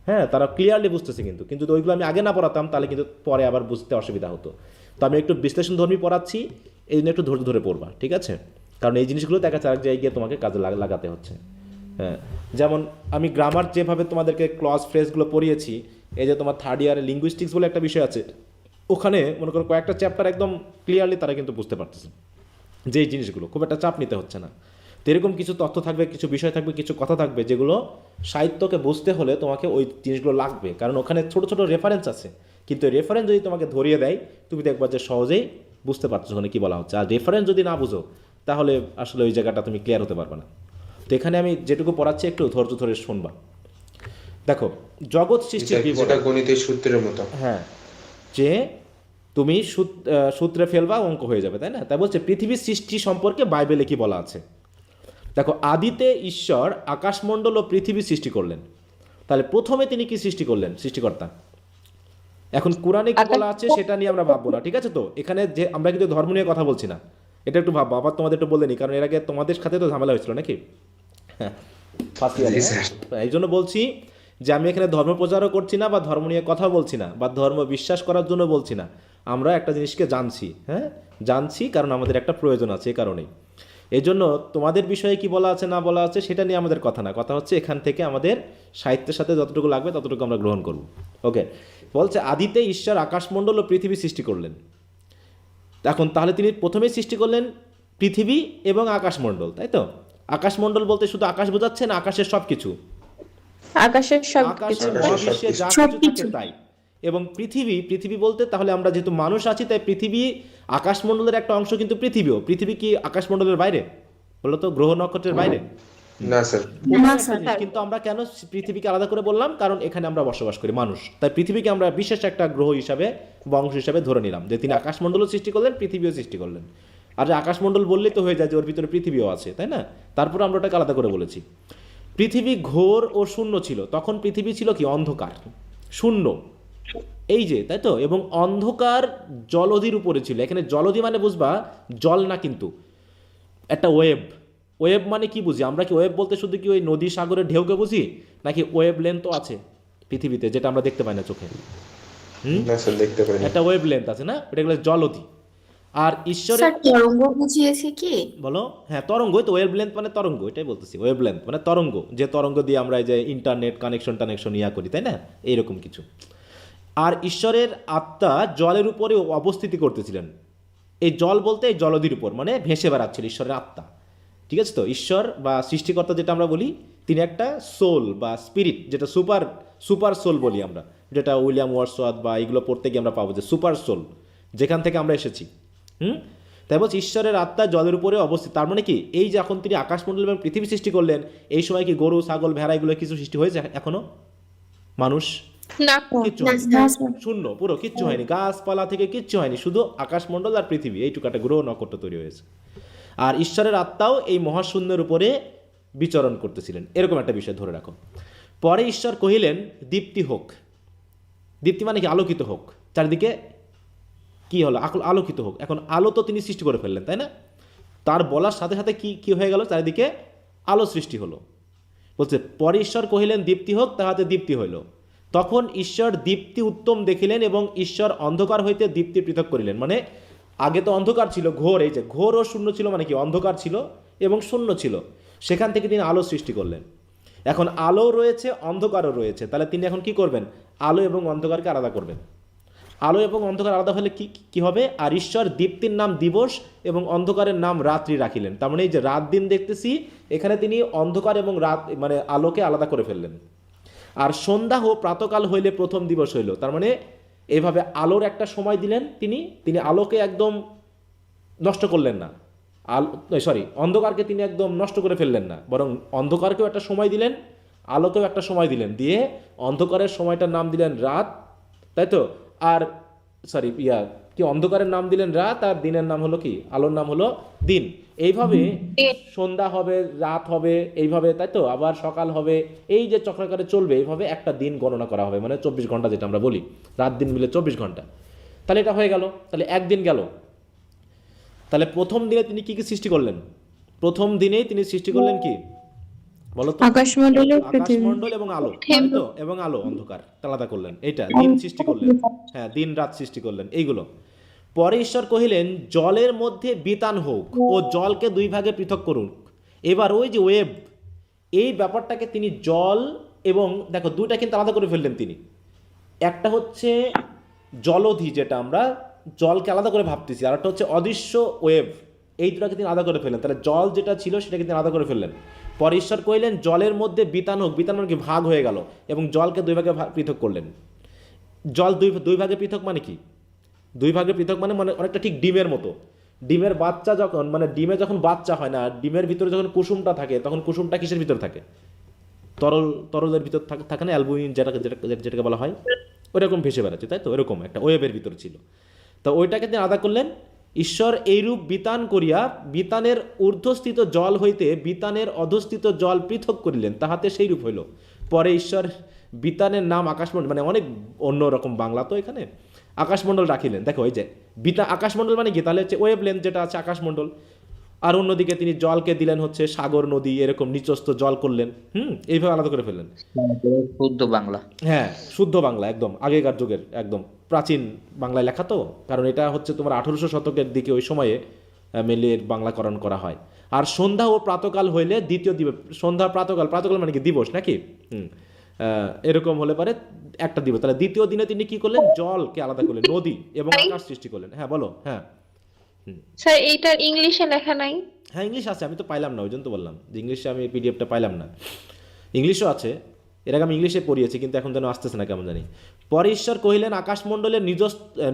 হ্যাঁ, তারা ক্লিয়ারলি বুঝতেছে, কিন্তু ওইগুলো আমি আগে না পড়াতাম তাহলে কিন্তু পরে আবার বুঝতে অসুবিধা হতো। তো আমি একটু বিশ্লেষণধর্মী পড়াচ্ছি, এই জন্য একটু ধৈর্য ধরে পড়বা, ঠিক আছে। কারণ এই জিনিসগুলো দেখা যাচ্ছে আরেক জায়গায় গিয়ে তোমাকে কাজে লাগাতে হচ্ছে। হ্যাঁ, যেমন আমি গ্রামার যেভাবে তোমাদেরকে ক্লজ ফ্রেজগুলো পড়িয়েছি, এই যে তোমার থার্ড ইয়ারে লিঙ্গুইস্টিক্স বলে একটা বিষয় আছে, ওখানে মনে করো কয়েকটা চ্যাপ্টার একদম ক্লিয়ারলি তারা কিন্তু বুঝতে পারতেছে যে এই জিনিসগুলো, খুব একটা চাপ নিতে হচ্ছে না। তো এরকম কিছু তথ্য থাকবে, কিছু বিষয় থাকবে, কিছু কথা থাকবে যেগুলো সাহিত্যকে বুঝতে হলে তোমাকে ওই জিনিসগুলো লাগবে, কারণ ওখানে ছোটো ছোটো রেফারেন্স আছে। কিন্তু রেফারেন্স যদি তোমাকে ধরিয়ে দেয়, তুমি দেখবা যে সহজেই বুঝতে পারছো ওখানে কি বলা হচ্ছে। আর রেফারেন্স যদি না বুঝো তাহলে আসলে ওই জায়গাটা তুমি ক্লিয়ার হতে পারবে না। তো এখানে আমি যেটুকু পড়াচ্ছি একটু ধৈর্য ধরে শুনবা। দেখো, জগৎ সৃষ্টির যেটা বিবরণ, গণিতের সূত্রের মতো। হ্যাঁ, যে তুমি সূত্রে ফেলবা অঙ্ক হয়ে যাবে, তাই না? তাই বলছে পৃথিবীর সৃষ্টি সম্পর্কে বাইবেলে কি বলা আছে। দেখো, আদিতে ঈশ্বর আকাশমণ্ডল ও পৃথিবী সৃষ্টি করলেন। তাহলে প্রথমে তিনি কি সৃষ্টি করলেন? সৃষ্টিকর্তা। এখন কোরআনে কি বলা আছে সেটা নিয়ে আমরা ভাববো না, ঠিক আছে? তো এখানে যে আমরা কিন্তু ধর্ম নিয়ে কথা বলছি না, এটা একটু ভাববো। আবার তোমাদের একটু বলে নি, কারণ এর আগে তোমাদের সাথে তো ঝামেলা হয়েছিল নাকি? হ্যাঁ, ফার্স্ট ইয়ারে। এই জন্য বলছি যে আমি এখানে ধর্ম প্রচারও করছি না, বা ধর্ম নিয়ে কথা বলছি না, বা ধর্ম বিশ্বাস করার জন্য বলছি না। আমরা একটা জিনিসকে জানছি, হ্যাঁ জানছি, কারণ আমাদের একটা প্রয়োজন আছে, এই কারণেই। এই জন্য তোমাদের বিষয়ে কি বলা আছে না বলা আছে সেটা নিয়ে আমাদের কথা না, কথা হচ্ছে এখান থেকে আমাদের সাহিত্যের সাথে যতটুকু লাগবে ততটুকু আমরা গ্রহণ করব। ওকে, বলছে আদিতে ঈশ্বর আকাশমণ্ডল ও পৃথিবী সৃষ্টি করলেন। এখন তাহলে তিনি প্রথমেই সৃষ্টি করলেন পৃথিবী এবং আকাশমণ্ডল, তাই তো? আকাশমণ্ডল বলতে শুধু আকাশ বোঝাচ্ছে না, আকাশের সব কিছু, আকাশের সব আকাশের মহাবিশ্বে যা কিছু থাকে তাই। এবং পৃথিবী বলতে তাহলে আমরা যেহেতু মানুষ আছি, তাই পৃথিবী আকাশমণ্ডলের একটা অংশ, কিন্তু পৃথিবী কি আকাশমণ্ডলের বাইরে? বলো তো, গ্রহ নক্ষত্রের বাইরে? না স্যার। কিন্তু আমরা কেন পৃথিবীকে আলাদা করে বললাম? কারণ এখানে আমরা বসবাস করি, মানুষ, তাই পৃথিবীকে আমরা বিশেষ একটা গ্রহ হিসাবে বা অংশ হিসাবে ধরে নিলাম, যে তিনি আকাশমণ্ডলও সৃষ্টি করলেন, পৃথিবীও সৃষ্টি করলেন। আর আকাশমণ্ডল বললেই তো হয়ে যায় যে ওর ভিতরে পৃথিবীও আছে, তাই না? তারপর আমরা ওটাকে আলাদা করে বলেছি। পৃথিবী ঘোর ও শূন্য ছিল, তখন পৃথিবী ছিল কি? অন্ধকার, শূন্য, এই যে, তাই তো? এবং অন্ধকার জলধির উপরে ছিল। এখানে জলধি মানে বুঝবা জল না, কিন্তু একটা ওয়েব। ওয়েব মানে কি বুঝি আমরা? কি ওয়েব বলতে শুধু কি ওই নদী সাগরের ঢেউকে বুঝি, নাকি ওয়েব লেন্থও আছে পৃথিবীতে, যেটা আমরা দেখতে পাই না চোখে? না স্যার, দেখতে পাই না। একটা ওয়েব লেন্থ আছে না, এটা হলো জলধি। আর ঈশ্বরের তরঙ্গ বুঝিয়েছে কি? বলো, হ্যাঁ তরঙ্গ, তো ওয়েব লেন্থ মানে তরঙ্গ, এটাই বলতেছি। ওয়েব লেন্থ মানে তরঙ্গ, যে তরঙ্গ দিয়ে আমরা এই যে ইন্টারনেট কানেকশন ইয়া করি, তাই না? এইরকম কিছু। আর ঈশ্বরের আত্মা জলের উপরে অবস্থিতি করতেছিলেন। এই জল বলতে এই জলধির উপর, মানে ভেসে বেড়াচ্ছিল ঈশ্বরের আত্মা, ঠিক আছে? তো ঈশ্বর বা সৃষ্টিকর্তা যেটা আমরা বলি, তিনি একটা সোল বা স্পিরিট, যেটা সুপার সোল বলি আমরা, যেটা উইলিয়াম ওয়ার্ডসওয়ার্থ বা এগুলো পড়তে গিয়ে আমরা পাবো যে সুপার সোল, যেখান থেকে আমরা এসেছি। তাই বলছি ঈশ্বরের আত্মা জলের উপরে অবস্থিত। তার মানে কি, এই যে এখন তিনি আকাশমণ্ডল এবং পৃথিবী সৃষ্টি করলেন, এই সময় কি গরু ছাগল ভেড়া এগুলো কিছু সৃষ্টি হয়েছে এখনো? মানুষ না, কিচ্ছু হয়নি, শূন্য, পুরো কিচ্ছু হয়নি, গাছপালা থেকে কিচ্ছু হয়নি, শুধু আকাশমণ্ডল আর পৃথিবী, এইটুকু একটা গ্রহ নক্ষত্র তৈরি হয়েছে। আর ঈশ্বরের আত্মাও এই মহাশূন্যের উপরে বিচরণ করতেছিলেন, এরকম একটা বিষয় ধরে রাখো। পরে ঈশ্বর কহিলেন দীপ্তি হোক। দীপ্তি মানে কি? আলোকিত হোক, চারিদিকে কি হলো? আলোকিত হোক। এখন আলো তো তিনি সৃষ্টি করে ফেললেন, তাই না? তার বলার সাথে সাথে কি হয়ে গেল? চারিদিকে আলো সৃষ্টি হলো। বলছে পরে ঈশ্বর কহিলেন দীপ্তি হোক, তাহাতে দীপ্তি হইল। তখন ঈশ্বর দীপ্তি উত্তম দেখিলেন, এবং ঈশ্বর অন্ধকার হইতে দীপ্তি পৃথক করিলেন। মানে আগে তো অন্ধকার ছিল, ঘোর, এই যে ঘোর ও শূন্য ছিল, মানে কি? অন্ধকার ছিল এবং শূন্য ছিল, সেখান থেকে তিনি আলো সৃষ্টি করলেন। এখন আলো রয়েছে, অন্ধকারও রয়েছে, তাহলে তিনি এখন কি করবেন? আলো এবং অন্ধকারকে আলাদা করবেন। আলো এবং অন্ধকার আলাদা হলে কি হবে? আর ঈশ্বর দীপ্তির নাম দিবস এবং অন্ধকারের নাম রাত্রি রাখিলেন। তার মানে এই যে রাত দিন দেখতেছি, এখানে তিনি অন্ধকার এবং রাত মানে আলোকে আলাদা করে ফেললেন। আর সন্ধ্যা ও প্রাতকাল হইলে প্রথম দিবস হইল। তার মানে এইভাবে আলোর একটা সময় দিলেন, তিনি আলোকে একদম নষ্ট করলেন না, অন্ধকারকে তিনি একদম নষ্ট করে ফেললেন না, বরং অন্ধকারকেও একটা সময় দিলেন, আলোকেও একটা সময় দিলেন, দিয়ে অন্ধকারের সময়টার নাম দিলেন রাত, তাই তো? আর অন্ধকারের নাম দিলেন রাত, আর দিনের নাম হলো কি? আলোর নাম হলো দিন। এইভাবে সন্ধ্যা হবে, রাত হবে, এইভাবে, তাই তো? আবার সকাল হবে, এই যে চক্রাকারে চলবে, এইভাবে একটা দিন গণনা করা হবে, মানে 24 ঘন্টা যেটা আমরা বলি, রাত দিন মিলে 24 ঘন্টা। তাহলে এটা হয়ে গেল, তাহলে একদিন গেল। তাহলে প্রথম দিনে তিনি কি সৃষ্টি করলেন? প্রথম দিনেই তিনি সৃষ্টি করলেন কি বলো তো? আকাশমণ্ডল এবং আলো, তাই তো? এবং আলো অন্ধকার আলাদা করলেন, এইটা দিন সৃষ্টি করলেন, হ্যাঁ দিন রাত সৃষ্টি করলেন, এইগুলো। পরে ঈশ্বর কহিলেন জলের মধ্যে বিতান হোক, ও জলকে দুই ভাগে পৃথক করুন। এবার ওই যে ওয়েব, এই ব্যাপারটাকে তিনি জল এবং দেখো দুইটা কিন্তু আলাদা করে ফেললেন তিনি। একটা হচ্ছে জলধি, যেটা আমরা জলকে আলাদা করে ভাবতেছি, আর একটা হচ্ছে অদৃশ্য ওয়েব, এই দুটাকে তিনি আলাদা করে ফেললেন। তাহলে জল যেটা ছিল সেটাকে তিনি আলাদা করে ফেললেন। পরে ঈশ্বর কহিলেন জলের মধ্যে বিতান হোক, বিতান কি? ভাগ হয়ে গেল, এবং জলকে দুই ভাগে পৃথক করলেন। জল দুই ভাগে পৃথক মানে কি? দুই ভাগে পৃথক মানে মানে অনেকটা ঠিক ডিমের মতো। ডিমের বাচ্চা যখন মানে ডিমে যখন বাচ্চা হয় না, ডিমের ভিতরে যখন কুসুমটা থাকে তখন কুসুমটা কিসের ভিতর থাকে? তরলের ভিতর থাকে না, অ্যালবুমিন যেটাকে বলা হয়, ওইরকম ভেসে বেড়াচ্ছে, তাই তো? এরকম একটা ওয়েবের ভিতর ছিল। তো ওইটাকে তিনি আদা করলেন। ঈশ্বর এইরূপ বিতান করিয়া বিতানের ঊর্ধ্বস্থিত জল হইতে বিতানের অধস্থিত জল পৃথক করিলেন, তাহাতে সেই রূপ হইল। পরে ঈশ্বর বিতানের নাম আকাশমণ্ডল, মানে অনেক অন্যরকম বাংলা তো এখানে, আকাশমণ্ডল রাখিলেন। দেখো এই যে আকাশমণ্ডল মানে কি, তাহলে হচ্ছে ওয়েব লেন্থ যেটা আছে আকাশমণ্ডল। আর অন্যদিকে তিনি জলকে দিলেন হচ্ছে সাগর, নদী, এরকম নিচস্থ জল করলেন। এইভাবে আলাদা করে ফেললেন। শুদ্ধ বাংলা। হ্যাঁ, শুদ্ধ বাংলা, একদম আগেকার যুগের, একদম প্রাচীন বাংলায় লেখা তো, কারণ এটা হচ্ছে তোমার 1800 শতকের দিকে ওই সময়ে মেলে বাংলাকরণ করা হয়। আর সন্ধ্যা ও প্রাতকাল হইলে দ্বিতীয় দিবস, সন্ধ্যা প্রাতকাল, প্রাতকাল মানে কি দিবস নাকি, এরকম হলে পারে একটা দিবস। তাহলে দ্বিতীয় দিনে তিনি কি করলেন? জলকে আলাদা করলেন, নদী এবং আকাশ সৃষ্টি করলেন। হ্যাঁ বলো। হ্যাঁ স্যার এইটা ইংলিশে লেখা নাই? হ্যাঁ ইংলিশ আছে, আমি তো পাইলাম না, ওই জন্য তো বললাম যে ইংলিশে আমি পিডিএফটা পাইলাম না। ইংলিশও আছে, এর আগে আমি ইংলিশে পড়িয়েছি, কিন্তু এখন যেন আসতেছে না কেমন জানি। পরে ঈশ্বর কহিলেন আকাশমণ্ডলের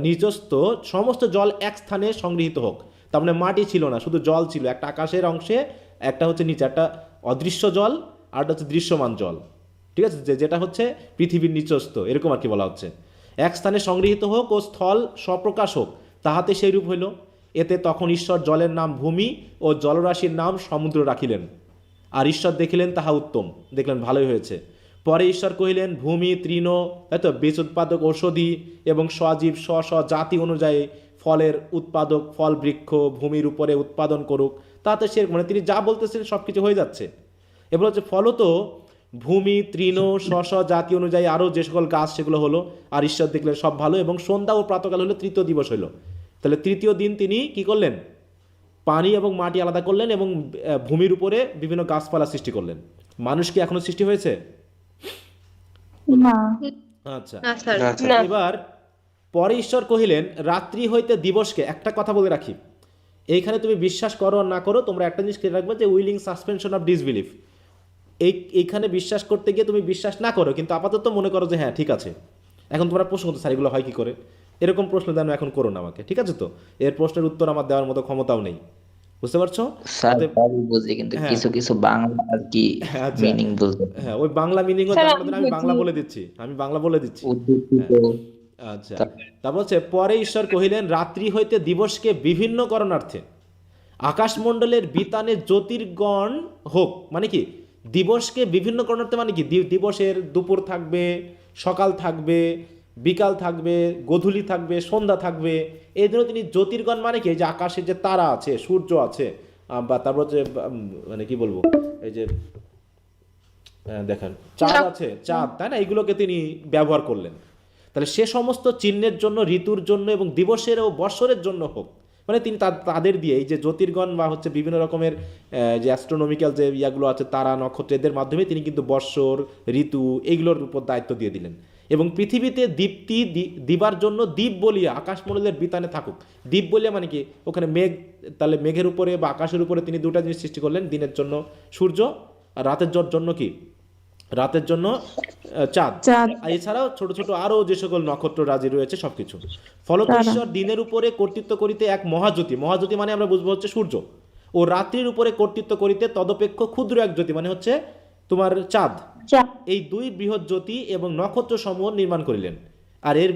নিজস্ব সমস্ত জল এক স্থানে সংগৃহীত হোক। তার মানে মাটি ছিল না, শুধু জল ছিল। একটা আকাশের অংশে, একটা হচ্ছে নিচে, একটা অদৃশ্য জল আর একটা হচ্ছে দৃশ্যমান জল, ঠিক আছে, যেটা হচ্ছে পৃথিবীর নিচস্থ, এরকম আর কি বলা হচ্ছে। এক স্থানে সংগৃহীত হোক ও স্থল স্বপ্রকাশ হোক, তাহাতে সেই রূপ হইল। এতে তখন ঈশ্বর জলের নাম ভূমি ও জলরাশির নাম সমুদ্র রাখিলেন। আর ঈশ্বর দেখিলেন তাহা উত্তম, দেখলেন ভালোই হয়েছে। পরে ঈশ্বর কহিলেন ভূমি তৃণ, তাই তো, বীজ উৎপাদক ঔষধি এবং সজীব স্ব জাতি অনুযায়ী ফলের উৎপাদক ফল বৃক্ষ ভূমির উপরে উৎপাদন করুক। তাতে সে মানে তিনি যা বলতেছেন সব কিছু হয়ে যাচ্ছে। এবার হচ্ছে ফলত ভূমি তৃণ স্ব জাতি অনুযায়ী আরও যে সকল গাছ সেগুলো হলো। আর ঈশ্বর দেখলেন সব ভালো, এবং সন্ধ্যা ও প্রাতকাল হলো তৃতীয় দিবস হইল। তাহলে তৃতীয় দিন তিনি কি করলেন? পানি এবং মাটি আলাদা করলেন এবং ভূমির উপরে বিভিন্ন গাছপালা সৃষ্টি করলেন। মানুষ কি এখনো সৃষ্টি হয়েছে? না। আচ্ছা, আচ্ছা। এবার পরে ঈশ্বর কহিলেন রাত্রি হইতে দিবসকে, একটা কথা বলে রাখি, এইখানে তুমি বিশ্বাস করো আর না করো, তোমরা একটা জিনিস খেয়াল রাখবে যে উইলিং সাসপেনশন অফ ডিসবিলিফ। এইখানে বিশ্বাস করতে গিয়ে তুমি বিশ্বাস না করো, কিন্তু আপাতত মনে করো যে হ্যাঁ ঠিক আছে। এখন তোমরা প্রশ্ন করতে স্যার এগুলো হয় কি করে, এরকম প্রশ্ন যেন এখন করো না আমাকে, ঠিক আছে? তো এর প্রশ্নের উত্তর আমার দেওয়ার মতো ক্ষমতাও নেই, বুঝতে পারছো? স্যার সবই বুঝি, কিন্তু কিছু কিছু বাংলা আর কি মিনিং বলতে। হ্যাঁ, ওই বাংলা মিনিং আমি বাংলা বলে দিচ্ছি, আচ্ছা, তারপর হচ্ছে পরে ঈশ্বর কহিলেন রাত্রি হইতে দিবসকে বিভিন্ন করণার্থে আকাশমণ্ডলের বিতানে জ্যোতির্গণ হোক। মানে কি দিবসকে বিভিন্ন করণার্থে, মানে কি দিবসের দুপুর থাকবে, সকাল থাকবে, বিকাল থাকবে, গোধূলি থাকবে, সন্ধ্যা থাকবে। এই জন্য তিনি জ্যোতির্গণ মানে কি, যে আকাশে যে তারা আছে, সূর্য আছে, বা তারপর যে মানে কি বলবো, এই যে দেখেন চাঁদ আছে, চাঁদ, তাই না, এইগুলোকে তিনি ব্যবহার করলেন। তাহলে সে সমস্ত চিহ্নের জন্য, ঋতুর জন্য এবং দিবসের ও বৎসরের জন্য হোক। মানে তিনি তাদের দিয়ে এই যে জ্যোতির্গণ বা হচ্ছে বিভিন্ন রকমের যে অ্যাস্ট্রোনমিক্যাল যে ইয়াগুলো আছে, তারা নক্ষত্র, এদের মাধ্যমে তিনি কিন্তু বৎসর, ঋতু এইগুলোর উপর দায়িত্ব দিয়ে দিলেন। এবং পৃথিবীতে দীপ্তি দিবার জন্য দ্বীপ বলিয়া আকাশমণ্ডলের বিতানে থাকুক। দ্বীপ বলিয়া মানে কি, ওখানে মেঘ, তাহলে মেঘের উপরে বা আকাশের উপরে তিনি দুটা জিনিস সৃষ্টি করলেন, দিনের জন্য সূর্য আর রাতের জন্য কি, রাতের জন্য চাঁদ। আর এছাড়াও ছোট ছোট আরো যে সকল নক্ষত্র রাজি রয়েছে সবকিছু। ফলত ঈশ্বর দিনের উপরে কর্তৃত্ব করিতে এক মহাজ্যোতি, মহাজ্যোতি মানে আমরা বুঝবো হচ্ছে সূর্য, ও রাত্রির উপরে কর্তৃত্ব করিতে তদপেক্ষ ক্ষুদ্র এক জ্যোতি মানে হচ্ছে তোমার চাঁদ, এই দুই বৃহৎ জ্যোতি এবং নক্ষত্র সমূহ নির্মাণ করিলেন। আর এর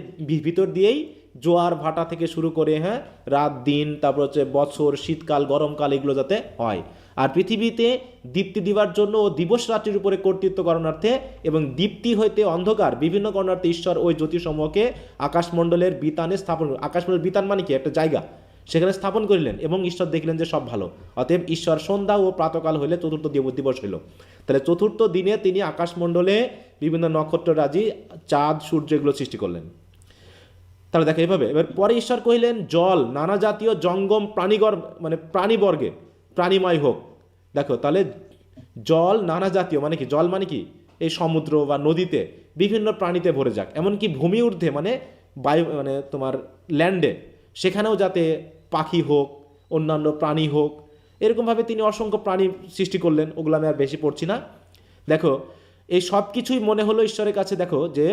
ভিতর দিয়েই জোয়ার ভাটা থেকে শুরু করে রাত দিন, তারপর হচ্ছে বছর, শীতকাল, গরমকাল, এগুলো যাতে হয়। আর পৃথিবীতে দীপ্তি দিবার জন্য ও দিবস রাত্রির উপরে কর্তৃত্ব করণার্থে এবং দীপ্তি হইতে অন্ধকার বিভিন্ন করণার্থে ঈশ্বর ওই জ্যোতিসমূহকে আকাশমণ্ডলের বিতানে স্থাপন, আকাশমণ্ডলের বিতান মানে কি একটা জায়গা, সেখানে স্থাপন করিলেন। এবং ঈশ্বর দেখলেন যে সব ভালো। অতএব ঈশ্বর সন্ধ্যা ও প্রাতকাল হইলে চতুর্থ দিবস হইল। তাহলে চতুর্থ দিনে তিনি আকাশমণ্ডলে বিভিন্ন নক্ষত্র রাজি, চাঁদ, সূর্য এগুলো সৃষ্টি করলেন। তাহলে দেখো এইভাবে। এবার পরে ঈশ্বর কহিলেন জল নানা জাতীয় জঙ্গম প্রাণীগর মানে প্রাণীবর্গে প্রাণীময় হোক। দেখো তাহলে জল নানা জাতীয় মানে কি, জল মানে কি এই সমুদ্র বা নদীতে বিভিন্ন প্রাণীতে ভরে যাক। এমনকি ভূমি ঊর্ধ্বে মানে বায়ু মানে তোমার ল্যান্ডে, সেখানেও যাতে পাখি হোক, অন্যান্য প্রাণী হোক, এরকমভাবে তিনি অসংখ্য প্রাণী সৃষ্টি করলেন। ওগুলো আমি আর বেশি পড়ছি না। দেখো এই সব কিছুই মনে হলো ঈশ্বরের কাছে, দেখো যে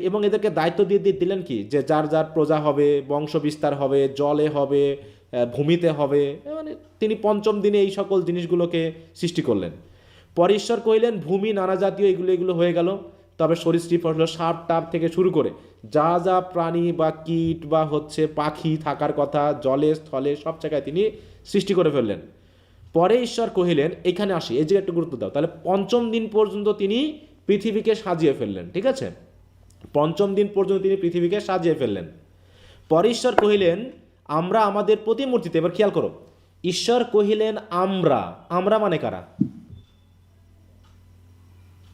এবং এদেরকে দায়িত্ব দিয়ে দিলেন কি যে যার যার প্রজা হবে, বংশ বিস্তার হবে, জলে হবে, ভূমিতে হবে, মানে তিনি পঞ্চম দিনে এই সকল জিনিসগুলোকে সৃষ্টি করলেন। পরে ঈশ্বর কহিলেন ভূমি নানা জাতীয় এগুলো হয়ে গেল, তবে সরীসৃপ হলো সাপ টাপ থেকে শুরু করে যা যা প্রাণী বা কীট বা হচ্ছে পাখি থাকার কথা জলে স্থলে সব জায়গায় তিনি সৃষ্টি করে ফেললেন। পরে ঈশ্বর কহিলেন, এখানে আসি, এই জায়গায় একটু গুরুত্ব দাও, তাহলে পঞ্চম দিন পর্যন্ত তিনি পৃথিবীকে সাজিয়ে ফেললেন, ঠিক আছে? পঞ্চম দিন পর্যন্ত তিনি পৃথিবীকে সাজিয়ে ফেললেন। পরে ঈশ্বর কহিলেন আমরা আমাদের প্রতিমূর্তিতে, এবার খেয়াল করো, ঈশ্বর কহিলেন আমরা মানে কারা?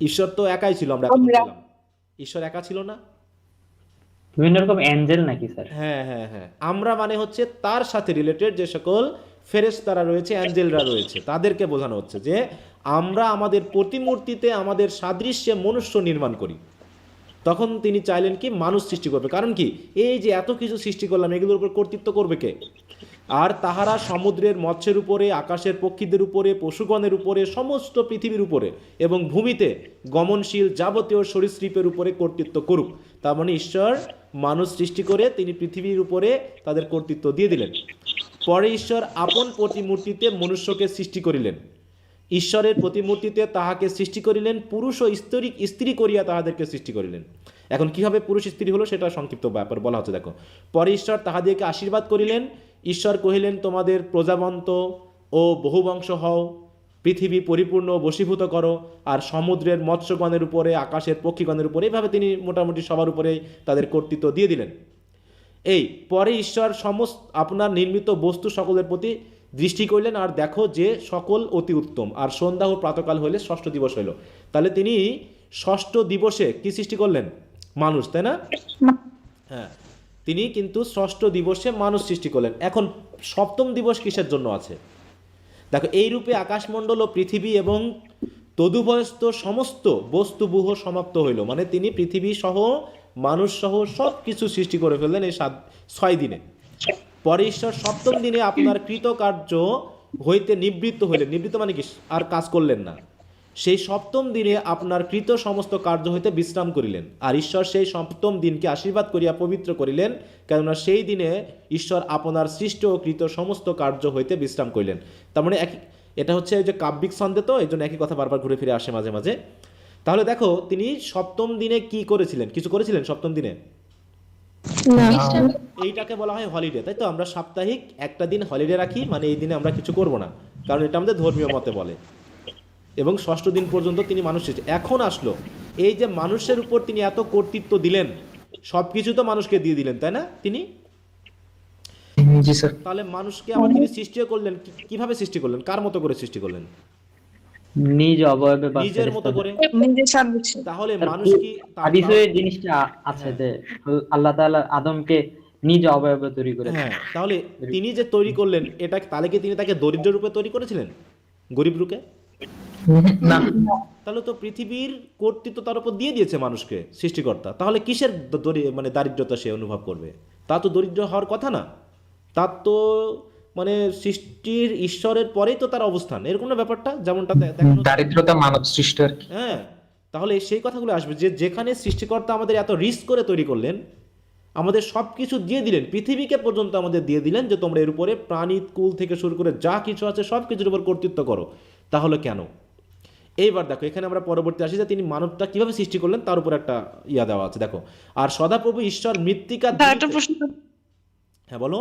ঈশ্বর তো একাই ছিল, আমরা এখন বললাম ঈশ্বর একা ছিল না, বিভিন্ন রকম অ্যাঞ্জেল নাকি স্যার? হ্যাঁ হ্যাঁ হ্যাঁ, আমরা মানে হচ্ছে তার সাথে রিলেটেড যে সকল ফেরেশতারা রয়েছে, অ্যাঞ্জেলরা রয়েছে, তাদেরকে বোঝানো হচ্ছে যে আমরা আমাদের প্রতিমূর্তিতে আমাদের সাদৃশ্যে মনুষ্য নির্মাণ করি। তখন তিনি চাইলেন কি মানুষ সৃষ্টি করবে, কারণ কি এই যে এত কিছু সৃষ্টি করলাম এগুলোর উপর কর্তৃত্ব করবে কে? আর তাহারা সমুদ্রের মৎস্যের উপরে, আকাশের পক্ষীদের উপরে, পশুগণের উপরে, সমস্ত পৃথিবীর উপরে এবং ভূমিতে গমনশীল যাবতীয় সরীসৃপের উপরে কর্তৃত্ব করুক। তার মানে ঈশ্বর মানুষ সৃষ্টি করে তিনি পৃথিবীর উপরে তাদের কর্তৃত্ব দিয়ে দিলেন। পরে ঈশ্বর আপন প্রতিমূর্তিতে মনুষ্যকে সৃষ্টি করিলেন, ঈশ্বরের প্রতিমূর্তিতে তাহাকে সৃষ্টি করিলেন, পুরুষ ও স্ত্রী করিয়া তাহাদেরকে সৃষ্টি করিলেন। এখন কীভাবে পুরুষ স্ত্রী হলো সেটা সংক্ষিপ্ত ব্যাপার বলা হচ্ছে, দেখো। পরে ঈশ্বর তাহাদেরকে আশীর্বাদ করিলেন, ঈশ্বর কহিলেন তোমাদের প্রজাবন্ত ও বহুবংশ হও, পৃথিবী পরিপূর্ণ বশীভূত করো, আর সমুদ্রের মৎস্যগণের উপরে, আকাশের পক্ষীগণের উপরে, এইভাবে তিনি মোটামুটি সবার উপরেই তাদের কর্তৃত্ব দিয়ে দিলেন। এই পরে ঈশ্বর সমস্ত আপনার নির্মিত বস্তু সকলের প্রতি দৃষ্টি করলেন, আর দেখো যে সকল অতি উত্তম, আর সন্ধ্যা ও প্রাতকাল হইলে ষষ্ঠ দিবস হইল। তাহলে তিনি ষষ্ঠ দিবসে কি সৃষ্টি করলেন? মানুষ, তাই না? হ্যাঁ, তিনি কিন্তু ষষ্ঠ দিবসে মানুষ সৃষ্টি করলেন। এখন সপ্তম দিবস কিসের জন্য আছে? দেখো, এই রূপে আকাশমণ্ডল ও পৃথিবী এবং তদুভয়স্থ সমস্ত বস্তুবুহ সমাপ্ত হইল, মানে তিনি পৃথিবী সহ মানুষ সহ সব কিছু সৃষ্টি করে ফেললেন এই 6 দিনে। পরে ঈশ্বর সপ্তম দিনে আপনার কৃতকার্য হইতে নিবৃত্ত হইলেন। নিবৃত্ত মানে কি? আর কাজ করলেন না। সেই সপ্তম দিনে আপনার কৃত সমস্ত কার্য হইতে বিশ্রাম করিলেন। আর ঈশ্বর সেই সপ্তম দিনকে আশীর্বাদ করিয়া পবিত্র করিলেন, কেননা সেই দিনে ঈশ্বর আপনার সৃষ্ট ও কৃত সমস্ত কার্য হইতে বিশ্রাম করিলেন। তার মানে এটা হচ্ছে যে কাব্যিক ছন্দে, তো এই জন্য একই কথা বারবার ঘুরে ফিরে আসে মাঝে মাঝে। তাহলে দেখো, তিনি সপ্তম দিনে কি করেছিলেন? কিছু করেছিলেন সপ্তম দিনে? এইটাকে বলা হয় হলিডে, তাই তো? আমরা সাপ্তাহিক একটা দিন হলিডে রাখি, মানে এই দিনে আমরা কিছু করব না, কারণ এটা আমাদের ধর্মীয় মতে বলে। এবং ষষ্ঠ দিন পর্যন্ত তিনি মানুষ সৃষ্টি। এখন আসলো এই যে মানুষের উপর তিনি এত কর্তৃত্ব দিলেন, সব কিছু তো মানুষকে দিয়ে দিলেন, তাই না? তিনি তাহলে মানুষকে আবার তিনি সৃষ্টি করলেন, কিভাবে সৃষ্টি করলেন? কার মতো করে সৃষ্টি করলেন? নিজ অবয়বে বা নিজের মতো করে। তাহলে মানুষ কি হাদিসে জিনিসটা আছে যে আল্লাহ তাআলা আদমকে নিজ অবয়বে তৈরি করেছেন। হ্যাঁ, তাহলে তিনি যে তৈরি করলেন এটা, তাহলে কি তিনি তাকে দরিদ্র রূপে তৈরি করেছিলেন, গরিব রূপে? না। তাহলে তো পৃথিবীর কর্তৃত্ব তার উপর দিয়ে দিয়েছে মানুষকে সৃষ্টিকর্তা। তাহলে কিসের মানে দারিদ্রতা সে অনুভব করবে? তা তো দরিদ্র হওয়ার কথা না। তার তো মানে সৃষ্টির ঈশ্বরের পরেই তো তার অবস্থান, এরকম না ব্যাপারটা? যেমনটা দারিদ্রতা মানব সৃষ্টি আর কি। হ্যাঁ, তাহলে সেই কথাগুলো আসবে যে যেখানে সৃষ্টিকর্তা আমাদের এত রিস্ক করে তৈরি করলেন, আমাদের সব কিছু দিয়ে দিলেন, পৃথিবীকে পর্যন্ত আমাদের দিয়ে দিলেন যে তোমরা এর উপরে প্রাণী কুল থেকে শুরু করে যা কিছু আছে সব কিছুর উপর কর্তৃত্ব করো, তাহলে কেন? এইবার দেখো, এখানে আমরা পরবর্তী আসি যে তিনি মানবটা কিভাবে সৃষ্টি করলেন তার উপর একটা দেওয়া আছে, দেখো। আর সদাপ্রভু ঈশ্বর মৃত্তিকা। হ্যাঁ বলো।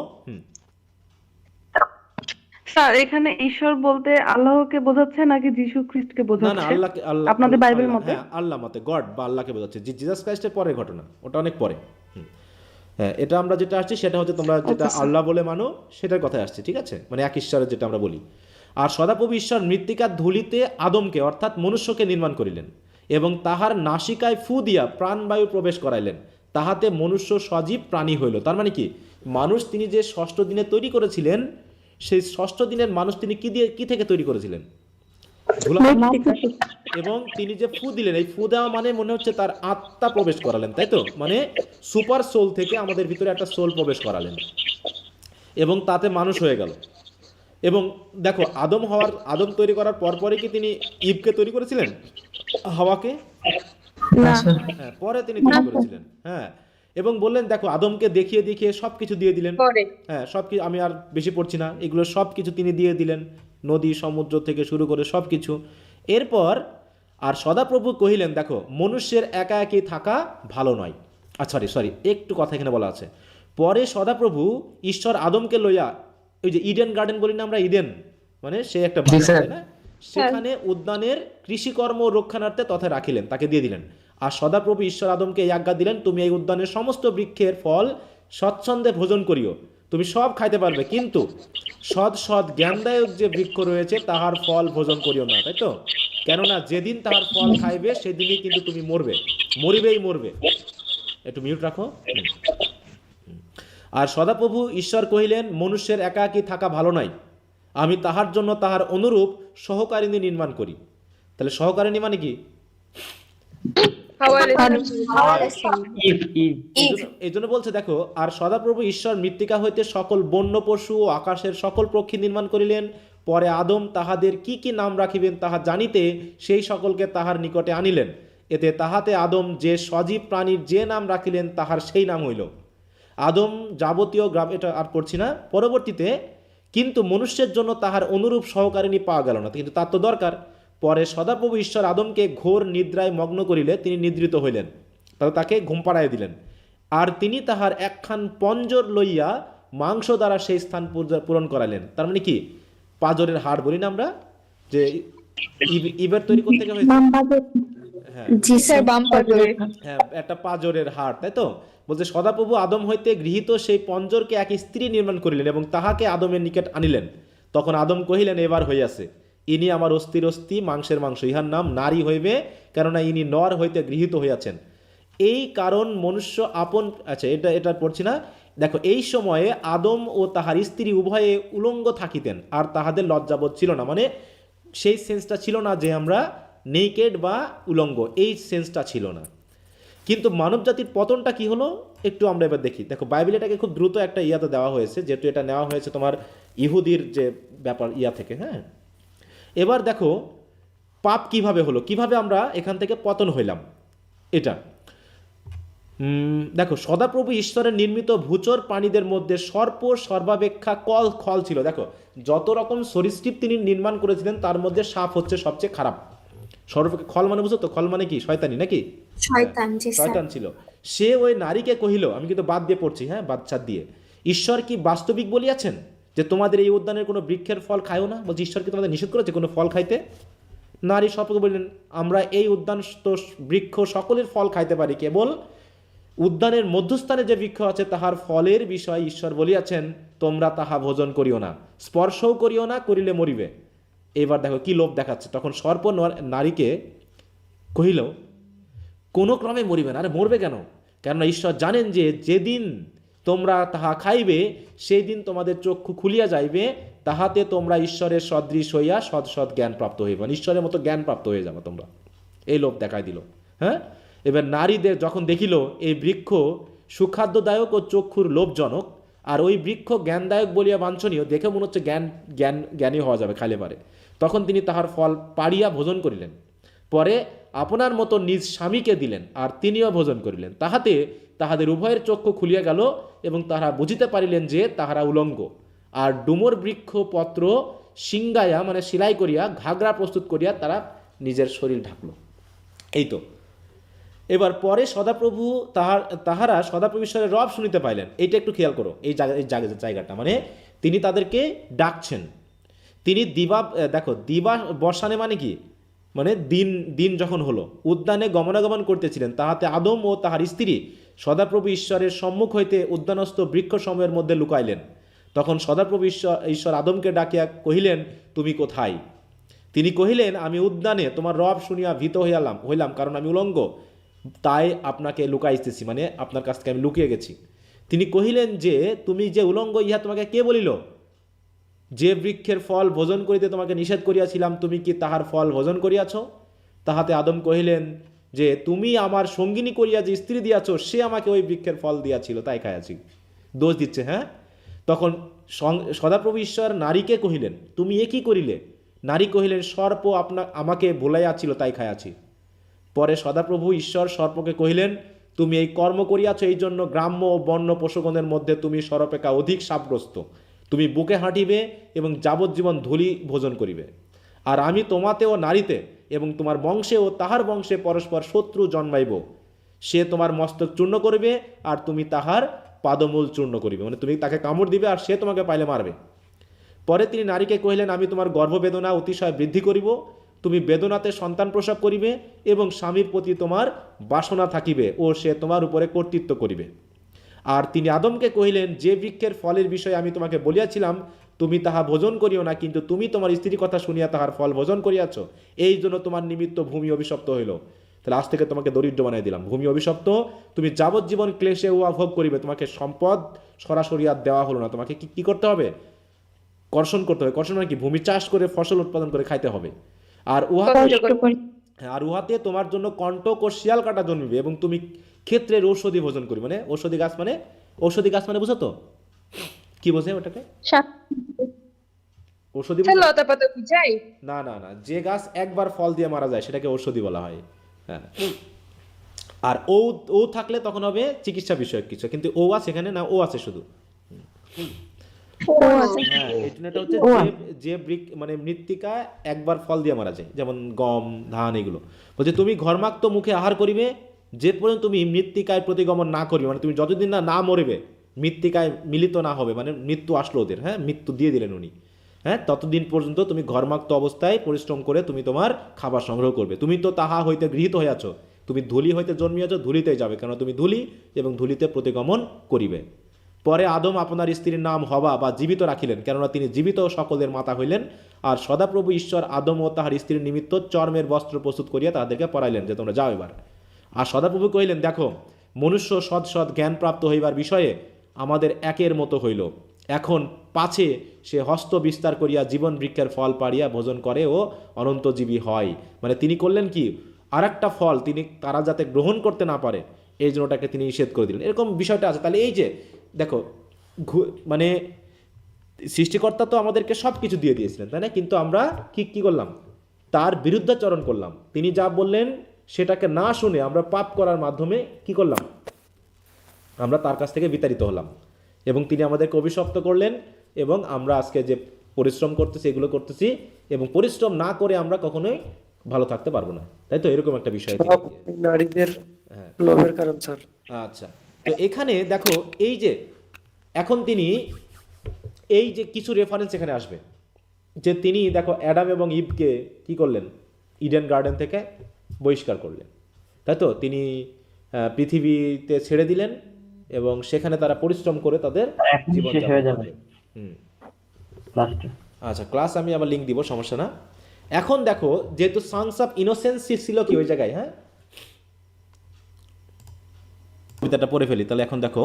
স্যার, এখানে ঈশ্বর বলতে আল্লাহকে বোঝাচ্ছে নাকি যীশু খ্রিস্টকে বোঝাচ্ছে? না না, আল্লাহকে, আপনাদের বাইবেল মতে। হ্যাঁ, আল্লাহ মতে গড বা আল্লাহকে বোঝাচ্ছে। জিসাস ক্রাইস্টের পরের ঘটনা, ওটা অনেক পরে। হ্যাঁ, এটা আমরা যেটা আসছি সেটা হচ্ছে তোমরা যেটা আল্লাহ বলে মানো সেটার কথাই আসছে, ঠিক আছে? মানে এক ঈশ্বরের যেটা আমরা বলি। আর সদাপ্রভু ঈশ্বর মৃত্তিকার ধূলিতে আদমকে অর্থাৎ মনুষ্যকে নির্মাণ করিলেন এবং তাহার নাসিকায় ফু দিয়া প্রাণবায়ু প্রবেশ করাইলেন, তাহাতে মনুষ্য সজীব প্রাণী হইল। তার মানে কি? মানুষ তিনি যে ষষ্ঠ দিনে তৈরি করেছিলেন, সেই ষষ্ঠ দিনের মানুষ তিনি কি থেকে তৈরি করেছিলেন? এবং তিনি যে ফু দিলেন, এই ফু দেওয়া মানে মনে হচ্ছে তার আত্মা প্রবেশ করালেন, তাই তো? মানে সুপার সোল থেকে আমাদের ভিতরে একটা সোল প্রবেশ করালেন এবং তাতে মানুষ হয়ে গেল। এবং দেখো, আদম তৈরি করার পরপরই কি তিনি ইভকে তৈরি করেছিলেন, হাওয়াকে? না হ্যাঁ, পরে তিনি তৈরি করেছিলেন। হ্যাঁ, এবং বললেন দেখো আদমকে দেখিয়ে দেখিয়ে সবকিছু দিয়ে দিলেন। পরে হ্যাঁ, সবকিছু আমি আর বেশি পড়ছি না, এগুলো সবকিছু তিনি দিয়ে দিলেন, নদী সমুদ্র থেকে শুরু করে সবকিছু। এরপর আর সদাপ্রভু কহিলেন দেখো মনুষ্যের একা একই থাকা ভালো নয়। সরি সরি, একটু কথা এখানে বলা আছে। পরে সদাপ্রভু ঈশ্বর আদমকে লইয়া, ওই যে ইডেন গার্ডেন বলি না আমরা, ইডেন মানে সে একটা জি, স্যার। তাই না, সেখানে উদ্যানের কৃষিকর্ম রক্ষণার্থে তথা রাখিলেন, তাকে দিয়ে দিলেন। আর সদাপ্রভু ঈশ্বর আদমকে এই আজ্ঞা দিলেন, তুমি এই উদ্যানের সমস্ত বৃক্ষের ফল স্বচ্ছন্দে ভোজন করিও, তুমি সব খাইতে পারবে, কিন্তু সৎ সৎ জ্ঞানদায়ক যে বৃক্ষ রয়েছে তাহার ফল ভোজন করিও না, তাই তো? কেননা যেদিন তাহার ফল খাইবে সেদিনই কিন্তু তুমি মরবে, মরিবেই মরবে। একটু মিউট রাখো। আর সদাপ্রভু ঈশ্বর কহিলেন মনুষ্যের একাকী থাকা ভালো নয়, আমি তাহার জন্য তাহার অনুরূপ সহকারিণী নির্মাণ করি। তাহলে সহকারিণী মানে কি? ইফ এই জন্য বলছে দেখো, আর সদাপ্রভু ঈশ্বর মৃত্তিকা হইতে সকল বন্য পশু ও আকাশের সকল পক্ষী নির্মাণ করিলেন। পরে আদম তাহাদের কি কি নাম রাখিবেন তাহা জানিতে সেই সকলকে তাহার নিকটে আনিলেন। এতে তাহাতে আদম যে সজীব প্রাণীর যে নাম রাখিলেন তাহার সেই নাম হইল আদম। যাবতীয় গ্রাম, এটা আর পড়ছি না। পরবর্তীতে কিন্তু মনুষ্যের জন্য তাহার অনুরূপ সহকারিণী পাওয়া গেল না, কিন্তু তার তো দরকার। পরে সদাপ্রভু ঈশ্বর আদমকে ঘোর নিদ্রায় মগ্ন করিলে তিনি নিদ্রিত হইলেন, তাহলে তাকে ঘুম পাড়াইয়া দিলেন। আর তিনি তাহার একখান পঞ্জর লইয়া মাংস দ্বারা সেই স্থান পূরণ করালেন। তার মানে কি, পাজরের হাড় বলি না আমরা, যে ইবের তৈরি করতে গেলে হ্যাঁ জি স্যার, বাম পাজরে। হ্যাঁ, একটা পাজরের হাড়, তাই তো? বলছে সদাপ্রভু আদম হইতে গৃহীত সেই পঞ্জরকে এক স্ত্রী নির্মাণ করিলেন এবং তাহাকে আদমের নিকট আনিলেন। তখন আদম কহিলেন এবার হইয়াছে, ইনি আমার অস্থির অস্থি, মাংসের মাংস, ইহার নাম নারী হইবে, কেননা ইনি নর হইতে গৃহীত হইয়াছেন। এই কারণ মনুষ্য আপন, আচ্ছা এটা পড়ছি না। দেখো, এই সময়ে আদম ও তাহার স্ত্রী উভয়ে উলঙ্গ থাকিতেন, আর তাহাদের লজ্জাবোধ ছিল না, মানে সেই সেন্সটা ছিল না যে আমরা নেকেড বা উলঙ্গ, এই সেন্সটা ছিল না। কিন্তু মানব জাতির পতনটা কি হলো একটু আমরা এবার দেখি। দেখো, বাইবেল এটাকে খুব দ্রুত একটা ইয়াতে দেওয়া হয়েছে, যেহেতু এটা নেওয়া হয়েছে তোমার ইহুদির যে ব্যাপার ইয়া থেকে। হ্যাঁ, এবার দেখো পাপ কিভাবে হলো, কিভাবে আমরা এখান থেকে পতন হইলাম। এটা দেখো, সদাপ্রভু ঈশ্বরের নির্মিত ভূচর প্রাণীদের মধ্যে সর্প সর্বাপেক্ষা খল ছিল। দেখো, যত রকম সরীসৃপ তিনি নির্মাণ করেছিলেন তার মধ্যে সাপ হচ্ছে সবচেয়ে খারাপ। সর্বাপেক্ষা, খল মানে বুঝো তো, খল মানে কি? শয়তানি নাকি? শয়তান ছিল। সে ওই নারীকে কহিল, আমি কিন্তু বাদ দিয়ে পড়ছি, হ্যাঁ বাচ্চা দিয়ে, ঈশ্বর কি বাস্তবিক বলিয়াছেন যে তোমাদের এই উদ্যানের কোনো বৃক্ষের ফল খাইও না? বলছি ঈশ্বর কি তোমাদের নিষেধ করেছে কোনো ফল খাইতে? নারী সর্পকে বললেন আমরা এই উদ্যান তো বৃক্ষ সকলের ফল খাইতে পারি, কেবল উদ্যানের মধ্যস্থানে যে বৃক্ষ আছে তাহার ফলের বিষয় ঈশ্বর বলিয়াছেন তোমরা তাহা ভোজন করিও না, স্পর্শও করিও না, করিলে মরিবে। এবার দেখো কি লোভ দেখাচ্ছে। তখন সর্প নারীকে কহিল কোনো ক্রমে মরিবে না। আরে মরবে কেন? কেননা ঈশ্বর জানেন যে যেদিন তোমরা তাহা খাইবে সেই দিন তোমাদের চক্ষু খুলিয়া যাইবে, তাহাতে তোমরা ঈশ্বরের সদৃশ হইয়া সৎ সৎ জ্ঞান প্রাপ্ত হইবে, ঈশ্বরের মতো জ্ঞান প্রাপ্ত হয়ে যাবে তোমরা। এই লোভ দেখাই দিল। হ্যাঁ, এবার নারীদের যখন দেখিল এই বৃক্ষ সুখাদ্যদায়ক ও চক্ষুর লোভজনক, আর ওই বৃক্ষ জ্ঞানদায়ক বলিয়া বাঞ্ছনীয়, দেখে মনে হচ্ছে জ্ঞানী হওয়া যাবে খাইলে পারে, তখন তিনি তাহার ফল পাড়িয়া ভোজন করিলেন। পরে আপনার মতো নিজ স্বামীকে দিলেন, আর তিনিও ভোজন করিলেন। তাহাতে তাহাদের উভয়ের চক্ষু খুলিয়া গেল এবং তাহারা বুঝিতে পারিলেন যে তাহারা উলঙ্গ। আর ডুমর বৃক্ষ পত্র সিংগায়া মানে সেলাই করিয়া ঘাগরা প্রস্তুত করিয়া তারা নিজের শরীর ঢাকলো। এই তো। এবার পরে সদাপ্রভু তাহারা সদাপ্রভু ঈশ্বরের রব শুনিতে পাইলেন। এইটা একটু খেয়াল করো, এই জায়গাটা মানে তিনি তাদেরকে ডাকছেন। তিনি দেখো দিবা বর্ষানে মানে কি, মানে দিন যখন হলো, উদ্যানে গমনাগমন করতেছিলেন, তাহাতে আদম ও তাহার স্ত্রী সদাপ্রভু ঈশ্বরের সম্মুখ হইতে উদ্যানস্থ বৃক্ষ সময়ের মধ্যে লুকাইলেন। তখন সদাপ্রভু ঈশ্বর আদমকে ডাকিয়া কহিলেন তুমি কোথায়? তিনি কহিলেন আমি উদ্যানে তোমার রব শুনিয়া ভীত হইলাম, কারণ আমি উলঙ্গ, তাই আপনাকে লুকাইতেছি, মানে আপনার কাছ থেকে আমি লুকিয়ে গেছি। তিনি কহিলেন যে তুমি যে উলঙ্গ ইহা তোমাকে কে বলিল? যে বৃক্ষের ফল ভোজন করিতে তোমাকে নিষেধ করিয়াছিলাম তুমি কি তাহার ফল ভোজন করিয়াছ? তাহাতে আদম কহিলেন যে তুমি আমার সঙ্গিনী করিয়া যে স্ত্রী দিয়াছ সে আমাকে ওই বৃক্ষের ফল দিয়াছিল তাই খাইয়াছি। দোষ দিচ্ছে। হ্যাঁ, তখন সদাপ্রভু ঈশ্বর নারীকে কহিলেন তুমি এ কি করিলে? নারী কহিলেন সর্প আমাকে ভুলাইয়াছিল তাই খাইয়াছি। পরে সদাপ্রভু ঈশ্বর সর্পকে কহিলেন, তুমি এই কর্ম করিয়াছ, এই জন্য গ্রাম্য ও বন্য পশুগণের মধ্যে তুমি সর্বাপেক্ষা অধিক শাপগ্রস্ত। তুমি বুকে হাঁটিবে এবং যাবজ্জীবন ধূলি ভোজন করিবে। আর আমি তোমাতে ও নারীতে এবং তোমার বংশে ও তাহার বংশে পরস্পর শত্রু জন্মাইব। সে তোমার মস্তক চূর্ণ করিবে আর তুমি তাহার পাদমূল চূর্ণ করিবে, মানে তুমি তাকে কামড় দিবে আর সে তোমাকে পাইলে মারবে। পরে তিনি নারীকে কহিলেন, আমি তোমার গর্ভবেদনা অতিশয় বৃদ্ধি করিব, তুমি বেদনাতে সন্তান প্রসব করিবে এবং স্বামীর প্রতি তোমার বাসনা থাকিবে ও সে তোমার উপরে কর্তৃত্ব করিবে। আর তিনি আদমকে কহিলেন, যে বৃক্ষের ফলের বিষয়ে আমি তোমাকে বলিয়াছিলাম তুমি তাহা ভোজন করিও না, কিন্তু তুমি তোমার স্ত্রীর কথা শুনিয়া তাহার ফল ভোজন করিয়াছ, এই জন্য তোমার নিমিত্ত ভূমি অভিশপ্ত হইল। তাহলে আজ থেকে তোমাকে দরিদ্র বানাই দিলাম, ভূমি অভিশপ্ত, তুমি যাবজ্জীবন ক্লেশে উহা ভোগ করিবে। তোমাকে সম্পদ সরাসরি আর দেওয়া হলো না, তোমাকে কি করতে হবে? কর্ষণ করতে হবে। কর্ষণ মানে কি? ভূমি চাষ করে ফসল উৎপাদন করে খাইতে হবে। আর উহাতে তোমার জন্য কণ্টক ও শিয়াল কাটা জন্মিবে এবং তুমি ক্ষেত্রের ঔষধি ভোজন করিবে। মানে ঔষধি গাছ মানে বুঝো তো কি বোঝে ওটাকে? ঔষধি না না না, যে গাছ একবার ফল দিয়ে মারা যায় সেটাকে ঔষধি বলা হয়। হ্যাঁ, আর ও থাকলে তখন হবে চিকিৎসা বিষয়ক কিছু, কিন্তু ও আছে এখানে না, ও আছে শুধু। হ্যাঁ, এটা হচ্ছে যে মানে মৃত্তিকা একবার ফল দিয়ে মারা যায়, যেমন গম, ধান, এগুলো বলছে তুমি ঘর্মাক্ত মুখে আহার করিবে যে পর্যন্ত তুমি মৃত্তিকায় প্রতিগমন না করিবে, মানে তুমি যতদিন না মরিবে, মৃত্তিকায় মিলিত না হবে, মানে মৃত্যু আসলো ওদের, হ্যাঁ মৃত্যু দিয়ে দিলেন উনি, হ্যাঁ ততদিন পর্যন্ত তুমি ঘর্মাক্ত অবস্থায় পরিশ্রম করে তুমি তোমার খাবার সংগ্রহ করবে। তুমি তো তাহা হইতে গৃহীত হইয়াছ, তুমি ধূলি হইতে জন্মিয়াছ, ধূলিতেই যাবে, কেন তুমি ধূলি এবং ধূলিতে প্রতিগমন করিবে। পরে আদম আপনার স্ত্রীর নাম হবা বা জীবিত রাখিলেন, কেননা তিনি জীবিত সকলের মাতা হইলেন। আর সদাপ্রভু ঈশ্বর আদম ও তাহার স্ত্রীর নিমিত্ত চর্মের বস্ত্র প্রস্তুত করিয়া তাহাদেরকে পরাইলেন যে তোমরা যাও এবার। আর সদাপ্রভু কহিলেন, দেখো মনুষ্য সৎ সৎ জ্ঞান প্রাপ্ত হইবার বিষয়ে আমাদের একের মতো হইল, এখন পাছে সে হস্ত বিস্তার করিয়া জীবন বৃক্ষের ফল পাড়িয়া ভোজন করে ও অনন্তজীবী হয়। মানে তিনি করলেন কি, আর একটা ফল তারা যাতে গ্রহণ করতে না পারে এই জন্য ওটাকে তিনি নিষেধ করে দিলেন, এরকম বিষয়টা আছে। তাহলে এই যে দেখো, মানে সৃষ্টিকর্তা তো আমাদেরকে সব কিছু দিয়ে দিয়েছিলেন, তাই না? কিন্তু আমরা কি করলাম? তার বিরুদ্ধাচরণ করলাম। তিনি যা বললেন সেটাকে না শুনে আমরা পাপ করার মাধ্যমে কি করলাম? আমরা তার কাছ থেকে বিতাড়িত হলাম এবং তিনি আমাদেরকে অভিশপ্ত করলেন। এবং আমরা আজকে যে পরিশ্রম করতেছি, এগুলো করতেছি, এবং পরিশ্রম না করে আমরা কখনোই ভালো থাকতে পারবো না, তাই তো? এরকম একটা বিষয় নারীদের লোভের কারণ স্যার। আচ্ছা, তো এখানে দেখো এই যে এখন তিনি এই যে কিছু রেফারেন্স এখানে আসবে, যে তিনি দেখো অ্যাডাম এবং ইভকে কি করলেন? ইডেন গার্ডেন থেকে বহিষ্কার করলেন, তাই তো? তিনি পৃথিবীতে ছেড়ে দিলেন এবং সেখানে তারা পরিশ্রম করে তাদের জীবন যাপন। আচ্ছা, ক্লাস আমি আবার লিঙ্ক দিব, সমস্যা না। এখন দেখো, যেহেতু সানস অফ ইনোসেন্স ছিল কি ওই জায়গায়, হ্যাঁ কবিতাটা পড়ে ফেলি। তাহলে এখন দেখো,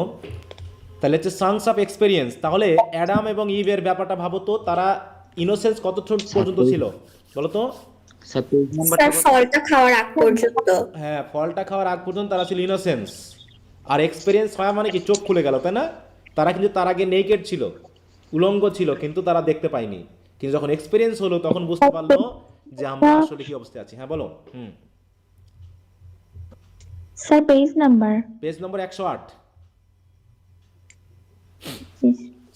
তাহলে হচ্ছে সানস অফ এক্সপেরিয়েন্স। তাহলে অ্যাডাম এবং ইভের ব্যাপারটা ভাবো তো, তারা ইনোসেন্স কত পর্যন্ত ছিল বলো তো? ফলটা খাওয়ার আগ পর্যন্ত। হ্যাঁ, ফলটা খাওয়ার আগ পর্যন্ত তারা ছিল ইনোসেন্স। আর এক্সপেরিয়েন্স হয় মানে কি? চোখ খুলে গেল, তাই না? তারা কিন্তু তার আগে নেকেড ছিল, উলঙ্গ ছিল, কিন্তু তারা দেখতে পায়নি। কিন্তু যখন এক্সপেরিয়েন্স হলো তখন বুঝতে পারলো যে আমরা আসলে কি অবস্থায় আছি। হ্যাঁ বলো। Sir page number 108,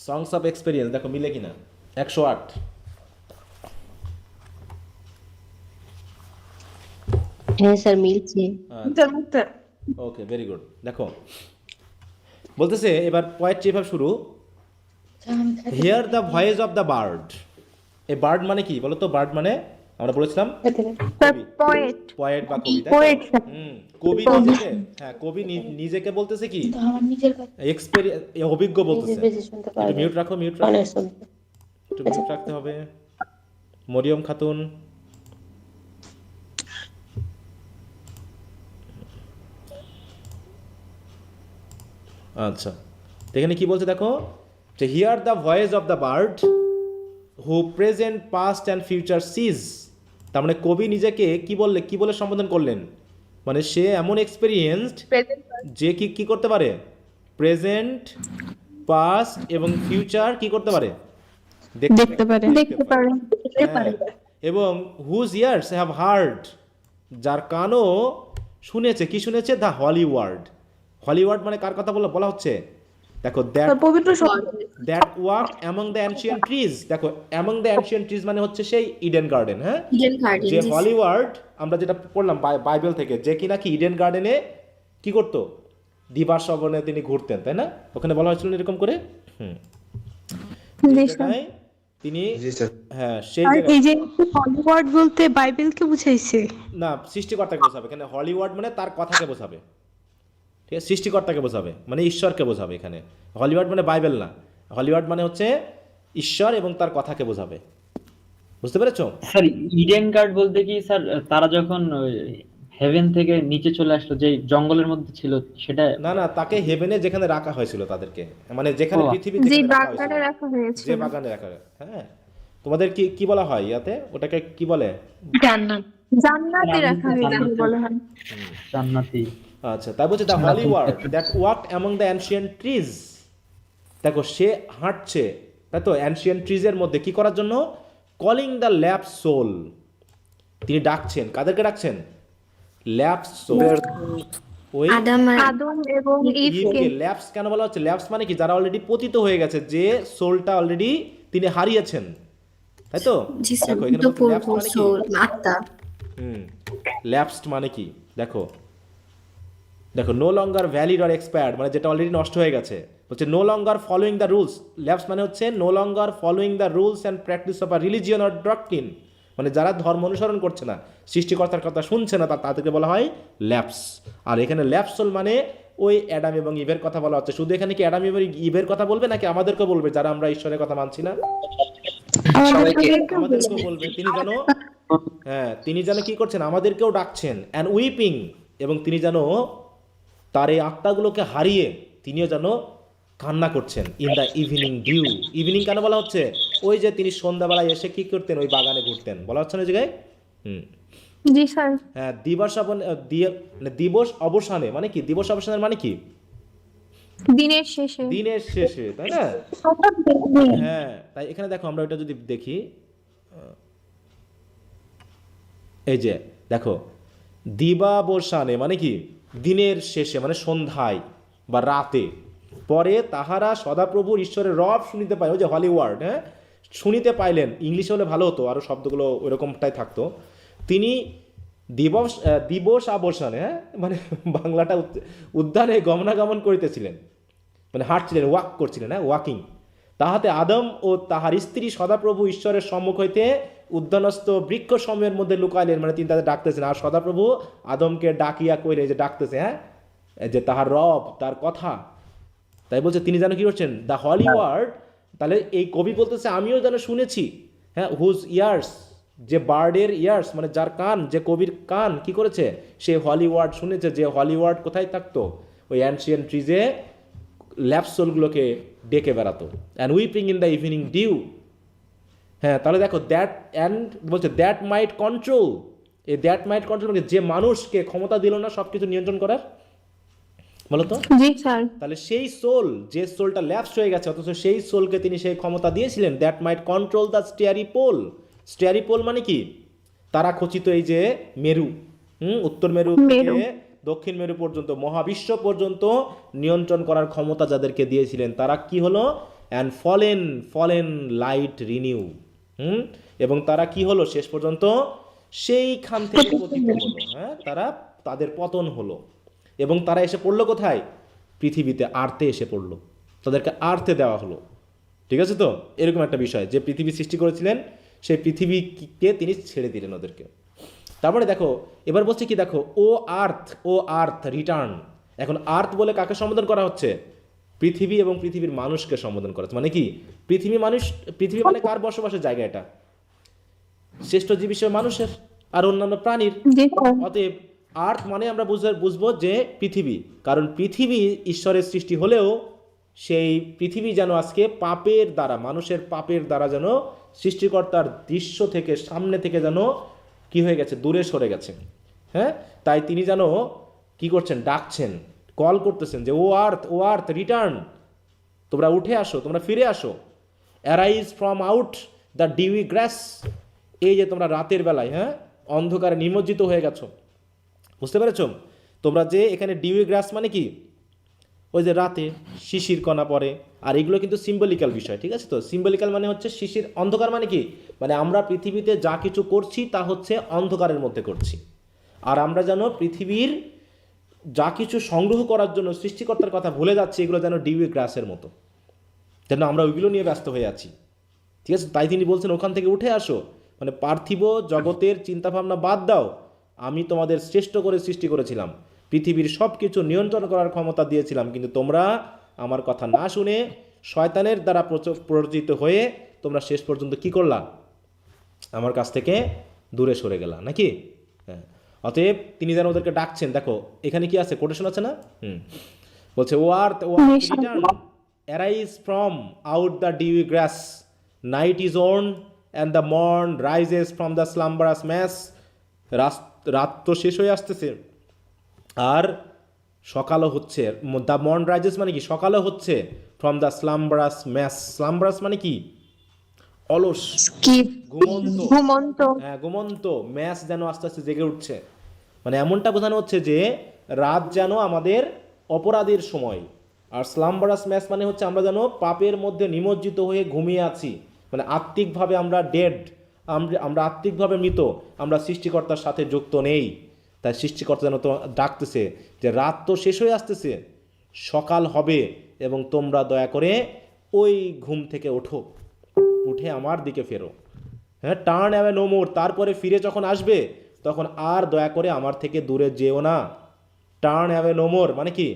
songs of experience. দেখো মিলে কিনা? 108। হ্যাঁ স্যার মিলছে। ওকে, ভেরি গুড। দেখো বলতেছে এবার পোয়েট্রি ভাব শুরু। Here the voice of the bird. এই বার্ড মানে কি বলো তো? বার্ড মানে আমরা বলেছিলাম পোয়েট বা কবি, তাই তো? কবি নিজেকে, হ্যাঁ কবি নিজেকে বলতেছে কি? এক্সপেরিয়েন্স, অভিজ্ঞ বলতেছে। একটু মিউট রাখো, একটু মিউট রাখতে হবে। মরিয়ম খাতুন, আচ্ছা এখানে কি বলছে দেখো, যে hear the voice of the bard who present past and future sees. তার মানে কবি নিজেকে কি বলে সম্বোধন করলেন? মানে সে এমন এক্সপেরিয়েন্সড যে কি করতে পারে? প্রেজেন্ট, পাস্ট এবং ফিউচার কি করতে পারে? দেখতে পারে। এবং হুজ ইয়ার্স হ্যাভ হার্ড, যার কানও শুনেছে, কি শুনেছে? The holy word. Holy word মানে কার কথা বলা হচ্ছে? দেখো পবিত্র শব্দ। That walk among the ancient trees. দেখো অ্যামং দ্য অ্যানশিয়েন্ট ট্রিজ মানে হচ্ছে সেই ইডেন গার্ডেন। হ্যাঁ, যে হলি ওয়ার্ড আমরা যেটা পড়লাম বাইবেল থেকে, যে কিনা কি ইডেন গার্ডেনে কি করতো? দিবা শ্রবণে তিনি ঘুরতেন, তাই না? ওখানে বলা হয়েছিল এরকম করে। তিনি হ্যাঁ সেই এই যে হলিওয়ার্ড বলতে বাইবেলকে বুঝাইছে না, সৃষ্টিকর্তাকে বোঝাবে। এখানে হলিওয়ার্ড মানে তার কথাকে বোঝাবে, ঠিক আছে? সৃষ্টিকর্তাকে বোঝাবে, মানে ঈশ্বরকে বোঝাবে। এখানে হলিওয়ার্ড মানে বাইবেল না, হলিওয়ার্ড মানে হচ্ছে ঈশ্বর এবং তার কথাকে বোঝাবে। বুঝতে পেরেছো? স্যার ইডেন গার্ড বলতে কি স্যার তারা যখন হেভেন থেকে নিচে চলে আসলো, যে জঙ্গলের মধ্যে ছিল সেটা? না না, তাকে হেভেনে যেখানে রাখা হয়েছিল তাদেরকে, মানে যেখানে পৃথিবী যে বাগানে রাখা হয়েছিল, যে বাগানে রাখা। হ্যাঁ, তোমাদের কি কি বলা হয় ইয়াতে? ওটাকে কি বলে? জান্নাতে রাখা হয়েছিল বলা হয়। জান্নাতি। আচ্ছা, তাই বলছে the holy word that walked among the ancient trees. দেখো সে হাঁটছে, তাই তো, অ্যানশিয়েন্ট ট্রিজের মধ্যে কি করার জন্য? Calling the lapsed soul. তিনি ডাকছেন, কাদেরকে ডাকছেন? Lapsed soul. ওই আদম এবং ঈভকে। ল্যাপস কেন বলা হচ্ছে? ল্যাপস মানে কি? যারা অলরেডি পতিত হয়ে গেছে, যে সোলটা অলরেডি তিনি হারিয়েছেন, তাই তো? দেখো এখানে ল্যাপস মানে কি? ল্যাপসড মানে কি? দেখো দেখো no longer valid or expired, মানে যেটা অলরেডি নষ্ট হয়ে গেছে। বলছে no longer following the rules. Lapse মানে হচ্ছে no longer following the rules and practice of a religion or doctrine, মানে যারা ধর্ম অনুসরণ করছে না, সৃষ্টিকর্তার কথা শুনছে না, তাদেরকে বলা হয় ল্যাপস। আর এখানে ল্যাপসল মানে ওই অ্যাডাম এবং ইভের কথা বলা হচ্ছে। শুধু এখানে কি অ্যাডাম এবং ইভের কথা বলবে, নাকি আমাদেরকে বলবে যারা আমরা ঈশ্বরের কথা মানছি না? আমাদেরকেও বলবে। তিনি যেন হ্যাঁ, তিনি যেন কি করছেন? আমাদেরকেও ডাকছেন। অ্যান্ড উইপিং, এবং তিনি যেন তার এই আত্মাগুলোকে হারিয়ে তিনিও যেন কান্না করছেন। In the evening dew. Evening কেন বলা হচ্ছে? ওই যে তিনি সন্ধ্যাবেলায় এসে কি করতেন? ওই বাগানে ঘুরতেন, বলা হচ্ছে না ওই জায়গায়। জি স্যার। হ্যাঁ, দিবস অবসানে মানে কি? দিবস অবসানের মানে কি? দিনের শেষে। দিনের শেষে, তাই না? হ্যাঁ, তাই এখানে দেখো আমরা ওইটা যদি দেখি, এই যে দেখো দিবাবসানে মানে কি? দিনের শেষে, মানে সন্ধ্যায় বা রাতে। পরে তাহারা সদাপ্রভুর ঈশ্বরের রব শুনিতে পায়। ওই যে হলিওয়ার্ড, হ্যাঁ, শুনিতে পাইলেন। ইংলিশে হলে ভালো হতো, আরও শব্দগুলো ওইরকমটাই থাকতো। তিনি দিবস আবসানে, হ্যাঁ, মানে বাংলাটা উদ্যানে গমনাগমন করিতেছিলেন, মানে হাঁটছিলেন, ওয়াক করছিলেন, হ্যাঁ, ওয়াকিং। তাহাতে আদম ও তাহার স্ত্রী সদাপ্রভু ঈশ্বরের সম্মুখ হইতে উদ্যানস্থ বৃক্ষ সমূহের মধ্যে লুকাইলেন, মানে তিনি তাদের ডাকতেছেন। আর সদাপ্রভু আদমকে ডাকিয়া কইলে, যে ডাকতেছে, হ্যাঁ, যে তাহার রব, তার কথা। তাই বলছে তিনি যেন কি করছেন? The holy word. তাহলে এই কবি বলতেছে আমিও যেন শুনেছি, হ্যাঁ, হুজ ইয়ার্স, যে বার্ডের ইয়ার্স, মানে যার কান, যে কবির কান কি করেছে? সে হলি ওয়ার্ড শুনেছে। যে হলি ওয়ার্ড কোথায় থাকতো? ওই অ্যানশিয়েন্ট ট্রিজে ল্যাপসোলগুলোকে ডেকে বেড়াতো। And weeping in the evening dew. হ্যাঁ, তাহলে দেখো দ্যাট, অ্যান্ড বলছে দ্যাট মাইট কন্ট্রোল। এই দ্যাট মাইট কন্ট্রোল মানে যে মানুষকে ক্ষমতা দিল না সব কিছু নিয়ন্ত্রণ করার, বলো তো? জি স্যার। তাহলে সেই সোল, যে সোলটা ল্যাপস হয়ে গেছে, অথচ সেই সোলকে তিনি সেই ক্ষমতা দিয়েছিলেন। That might control the starry pole. Starry pole মানে কি? তারা খচিত এই যে মেরু, উত্তর মেরু থেকে দক্ষিণ মেরু পর্যন্ত, মহাবিশ্ব পর্যন্ত নিয়ন্ত্রণ করার ক্ষমতা যাদেরকে দিয়েছিলেন, তারা কি হলো? And fallen light renew. এবং তারা কি হলো? শেষ পর্যন্ত সেইখান থেকে পতিত হলো। হ্যাঁ, তাদের পতন হলো। এবং তারা এসে পড়লো কোথায়? পৃথিবীতে, আর্থে এসে পড়লো। তাদেরকে আর্থে দেওয়া হলো। ঠিক আছে তো? এরকম একটা বিষয়, যে পৃথিবী সৃষ্টি করেছিলেন, সেই পৃথিবীকে তিনি ছেড়ে দিলেন ওদেরকে। তারপরে দেখো এবার বলছে কি? দেখো ও আর্থ রিটার্ন। এখন আর্থ বলে কাকে সম্বোধন করা হচ্ছে? পৃথিবী এবং পৃথিবীর মানুষকে সম্বোধন করা হচ্ছে। মানে কি? পৃথিবী মানে কার বসবাসের জায়গা? এটা শ্রেষ্ঠ জীব হিসেবে মানুষের আর অন্যান্য প্রাণীর। অতএব আর্থ মানে আমরা বুঝবো যে পৃথিবী, কারণ পৃথিবী ঈশ্বরের সৃষ্টি হলেও সেই পৃথিবী যেন আজকে পাপের দ্বারা, মানুষের পাপের দ্বারা যেন সৃষ্টিকর্তার দৃশ্য থেকে, সামনে থেকে যেন কি হয়ে গেছে? দূরে সরে গেছে। হ্যাঁ, তাই তিনি যেন কি করছেন? ডাকছেন, কল করতেছেন যে ও আর্থ রিটার্ন, তোমরা উঠে আসো, তোমরা ফিরে আসো। Arise from out the dewy grass. এই যে তোমরা রাতের বেলায়, হ্যাঁ, অন্ধকারে নিমজ্জিত হয়ে গেছো। বুঝতে পেরেছ? তোমরা যে এখানে ডিউই গ্রাস মানে কি, ওই যে রাতে শিশির কণা পড়ে, আর এগুলো কিন্তু সিম্বলিক্যাল বিষয়, ঠিক আছে? তো সিম্বলিক্যাল মানে হচ্ছে শিশির, অন্ধকার মানে কি, মানে আমরা পৃথিবীতে যা কিছু করছি তা হচ্ছে অন্ধকারের মধ্যে করছি। আর আমরা যেন পৃথিবীর যা কিছু সংগ্রহ করার জন্য সৃষ্টিকর্তার কথা ভুলে যাচ্ছি, এগুলো যেন ডিউই গ্রাসের মতো, যেন আমরা ওইগুলো নিয়ে ব্যস্ত হয়ে আছি, ঠিক আছে? তাই তিনি বলছেন ওখান থেকে উঠে আসো, মানে পার্থিব জগতের চিন্তাভাবনা বাদ দাও, আমি তোমাদের শ্রেষ্ঠ করে সৃষ্টি করেছিলাম, পৃথিবীর সব কিছু নিয়ন্ত্রণ করার ক্ষমতা দিয়েছিলাম, কিন্তু তোমরা আমার কথা না শুনে শয়তানের দ্বারা প্ররোচিত হয়ে তোমরা শেষ পর্যন্ত কি করলা? আমার কাছ থেকে দূরে সরে গেলা, নাকি? হ্যাঁ, অতএব তিনি যেন ওদেরকে ডাকছেন। দেখো এখানে কি আছে, কোটেশন আছে না? বলছে o earth return arise from out the dewy grass, night is worn and the morn rises from the slumberous mass. রাত তো শেষ হয়ে আসতেছে আর সকালও হচ্ছে। দ্য মর্ন রাইজেস মানে কি, সকালও হচ্ছে, ফ্রম দ্য স্লাম্বারাস ম্যাস। স্লাম্বারাস মানে কি, অলস, ঘুমন্ত। হ্যাঁ, ঘুমন্ত ম্যাস যেন আস্তে আস্তে জেগে উঠছে, মানে এমনটা বোঝানো হচ্ছে যে রাত যেন আমাদের অপরাধের সময়, আর স্লাম্বারাস ম্যাস মানে হচ্ছে আমরা যেন পাপের মধ্যে নিমজ্জিত হয়ে ঘুমিয়ে আছি, মানে আত্মিকভাবে আমরা ডেড, আমরা আত্মিকভাবে মৃত, আমরা সৃষ্টিকর্তার সাথে যুক্ত নেই। তাই সৃষ্টিকর্তা যেন তো ডাকতেছে যে রাত তো শেষ হয়ে আসতেছে, সকাল হবে, এবং তোমরা দয়া করে ওই ঘুম থেকে ওঠো, উঠে আমার দিকে ফেরো। হ্যাঁ, টার্ন অ্যাওয়ে নো মোর, তারপরে ফিরে যখন আসবে তখন আর দয়া করে আমার থেকে দূরে যেও না। টার্ন অ্যাওয়ে নো মোর মানে কি,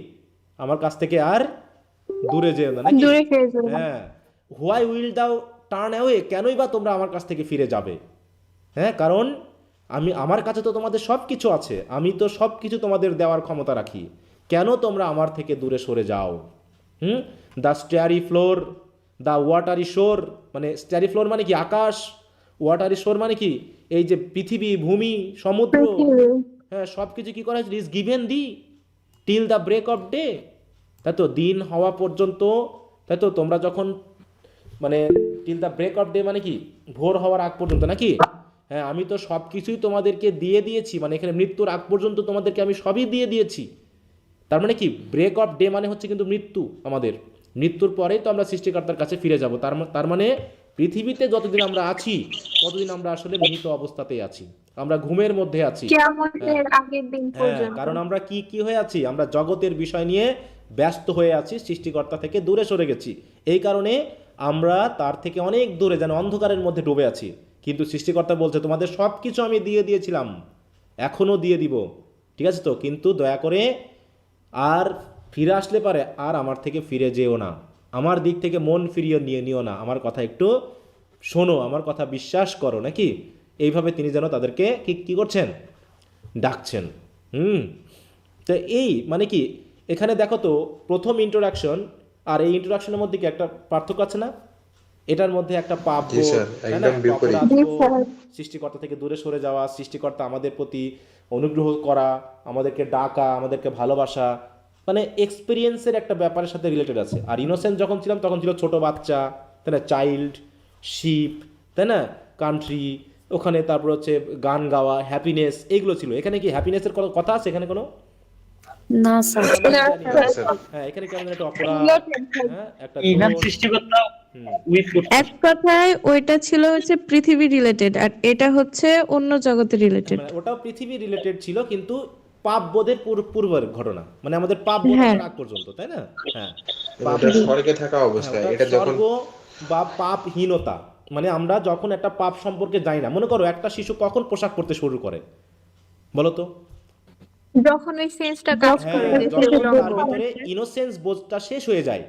আমার কাছ থেকে আর দূরে যেও না, নাকি? হ্যাঁ, হোয়াই উইল দাও টার্ন অ্যাওয়ে, কেনই বা তোমরা আমার কাছ থেকে ফিরে যাবে? হ্যাঁ, কারণ আমার কাছে তো তোমাদের সব কিছু আছে, আমি তো সব কিছু তোমাদের দেওয়ার ক্ষমতা রাখি, কেন তোমরা আমার থেকে দূরে সরে যাও? The starry floor, the watery শোর, মানে স্টারি ফ্লোর মানে কি আকাশ, ওয়াটারি শোর মানে কি এই যে পৃথিবী, ভূমি, সমুদ্র, হ্যাঁ সব কিছু কী করা হয়েছে, is given the till the break of day, তাই তো? দিন হওয়া পর্যন্ত, তাই তো? তোমরা যখন মানে till the break of day মানে কি, ভোর হওয়ার আগ পর্যন্ত, নাকি? হ্যাঁ, আমি তো সব কিছুই তোমাদেরকে দিয়ে দিয়েছি, মানে এখানে মৃত্যুর আগ পর্যন্ত তোমাদেরকে আমি সবই দিয়ে দিয়েছি। তার মানে কি, ব্রেক অফ ডে মানে হচ্ছে কিন্তু মৃত্যু, আমাদের মৃত্যুর পরেই তো আমরা সৃষ্টিকর্তার কাছে ফিরে যাব। তার মানে পৃথিবীতে যতদিন আমরা আছি ততদিন আমরা আসলে মৃত অবস্থাতেই আছি, আমরা ঘুমের মধ্যে আছি। হ্যাঁ, কারণ আমরা কি হয়ে আছি, আমরা জগতের বিষয় নিয়ে ব্যস্ত হয়ে আছি, সৃষ্টিকর্তা থেকে দূরে সরে গেছি। এই কারণে আমরা তার থেকে অনেক দূরে, যেন অন্ধকারের মধ্যে ডুবে আছি। কিন্তু সৃষ্টিকর্তা বলছে তোমাদের সব কিছু আমি দিয়ে দিয়েছিলাম, এখনও দিয়ে দিব, ঠিক আছে তো? কিন্তু দয়া করে আর ফিরে আসলে পারে আর আমার থেকে ফিরে যেও না, আমার দিক থেকে মন ফিরিয়ে নিও না, আমার কথা একটু শোনো, আমার কথা বিশ্বাস করো, নাকি? এইভাবে তিনি যেন তাদেরকে কি করছেন, ডাকছেন। তো এই মানে কি, এখানে দেখো তো প্রথম ইন্ট্রোডাকশন আর এই ইন্ট্রোডাকশনের মধ্যে কি একটা পার্থক্য আছে না? এটার মধ্যে একটা পাপ, সৃষ্টিকর্তা থেকে দূরে সরে যাওয়া, সৃষ্টিকর্তা আমাদের প্রতি অনুগ্রহ করা, আমাদেরকে ডাকা, আমাদেরকে ভালোবাসা, মানে এক্সপিরিয়েন্সের একটা ব্যাপারের সাথে রিলেটেড আছে। আর ইনোসেন্ট যখন ছিলাম তখন ছিল ছোট বাচ্চা, তাই না? চাইল্ড, শিপ, তাই না? কান্ট্রি, ওখানে তারপর হচ্ছে গান গাওয়া, হ্যাপিনেস, এইগুলো ছিল। এখানে কি হ্যাপিনেসের কোনো কথা আছে এখানে কোনো? না স্যার। হ্যাঁ, এখানে কেমন একটা অপরাধ, একটা সৃষ্টিকর্তা এক কথায় ওইটা ছিল হচ্ছে পৃথিবী রিলেটেড, আর এটা হচ্ছে অন্য জগতে রিলেটেড। মানে ওটাও পৃথিবী রিলেটেড ছিল, কিন্তু পাপ বোধের পূর্বের ঘটনা, মানে আমাদের পাপ বোধের আগ পর্যন্ত, তাই না? হ্যাঁ, স্বর্গে থাকা অবস্থায়, এটা যখন স্বর্গ বা পাপহীনতা, মানে আমরা যখন একটা পাপ সম্পর্কে জানি না। মনে করো একটা শিশু কখন পোশাক পরতে শুরু করে বলো তো? যখন ওই সেন্সটা কাজ করে, যখন তার ভিতরে ইনোসেন্স বোধটা শেষ হয়ে যায়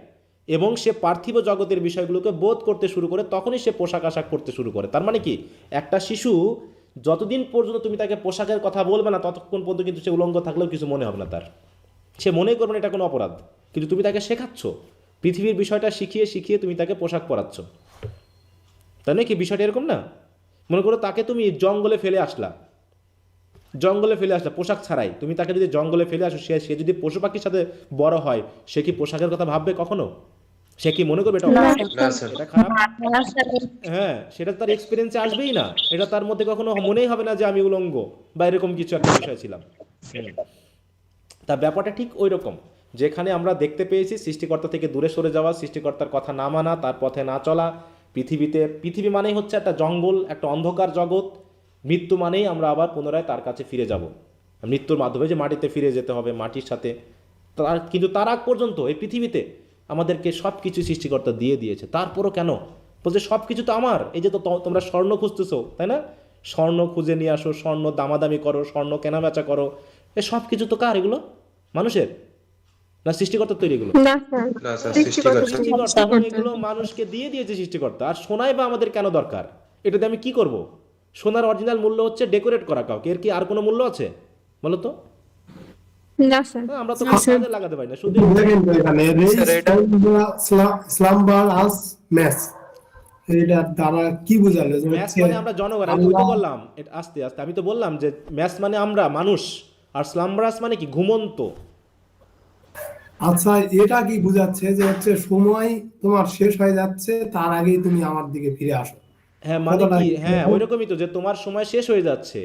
এবং সে পার্থিব জগতের বিষয়গুলোকে বোধ করতে শুরু করে, তখনই সে পোশাক আশাক পরতে শুরু করে। তার মানে কি, একটা শিশু যতদিন পর্যন্ত তুমি তাকে পোশাকের কথা বলবে না, ততক্ষণ পর্যন্ত কিন্তু সে উলঙ্গ থাকলেও কিছু মনে হবে না তার, সে মনে করবে না এটা কোনো অপরাধ। কিন্তু তুমি তাকে শেখাচ্ছ, পৃথিবীর বিষয়টা শিখিয়ে তুমি তাকে পোশাক পরাচ্ছ, তাই নয় কি? বিষয়টা এরকম না? মনে করো তাকে তুমি জঙ্গলে ফেলে আসলা পোশাক ছাড়াই, তুমি তাকে যদি জঙ্গলে ফেলে আসো, সে যদি পশু পাখির সাথে বড় হয়, সে কি পোশাকের কথা ভাববে কখনো? সে কি মনে করবে এটা না, অপরাধ? না স্যার। এটা খারাপ? হ্যাঁ, সেটা তার এক্সপিরিয়েন্সে আসবেই না, এটা তার মধ্যে কখনো মনেই হবে না যে আমি উলঙ্গ বা এরকম কিছু একটা বিষয় ছিলাম। তা ব্যাপারটা ঠিক ওই রকম, যেখানে আমরা দেখতে পেয়েছি সৃষ্টিকর্তা থেকে দূরে সরে যাওয়া, সৃষ্টিকর্তার কথা না মানা, তার পথে না চলা। পৃথিবী মানেই হচ্ছে একটা জঙ্গল, একটা অন্ধকার জগৎ। মৃত্যু মানেই আমরা আবার পুনরায় তার কাছে ফিরে যাব, মৃত্যুর মাধ্যমে যে মাটিতে ফিরে যেতে হবে, মাটির সাথে। কিন্তু তার আগ পর্যন্ত এই পৃথিবীতে আমাদেরকে সব কিছু সৃষ্টিকর্তা দিয়ে দিয়েছে। তারপরও কেন বলছে সব কিছু তো আমার? এই যে তো তোমরা স্বর্ণ খুঁজতেছো, তাই না? স্বর্ণ খুঁজে নিয়ে আসো, স্বর্ণ দামাদামি করো, স্বর্ণ কেনাবেচা করো, এ সব কিছু তো কার? এগুলো মানুষের না সৃষ্টিকর্তার তৈরি? এগুলো না স্যার, না স্যার, সৃষ্টিকর্তা। সৃষ্টিকর্তা, এবং এগুলো মানুষকে দিয়ে দিয়েছে সৃষ্টিকর্তা। আর সোনাই বা আমাদের কেন দরকার? এটাতে আমি কি করব? সোনার অরিজিনাল মূল্য হচ্ছে ডেকোরেট করা কাউকে, এর কি আর কোনো মূল্য আছে বলো তো? না স্যার। আমরা তো কাজে লাগাতে পারি না, শুধু দ্বারা কি বোঝালো? ম্যাথ মানে আমরা জনগণ। আমি তো বললাম আস্তে আস্তে, আমি তো বললাম যে ম্যাথ মানে আমরা মানুষ, আর স্লাম্বারাস মানে কি? ঘুমন্ত। আচ্ছা, এটা কি বোঝাচ্ছে যে হচ্ছে সময় তোমার শেষ হয়ে যাচ্ছে, তার আগেই তুমি আমার দিকে ফিরে আসো? হ্যাঁ মানে কি? হ্যাঁ ওইরকমই তো, যে তোমার সময় শেষ হয়ে যাচ্ছে,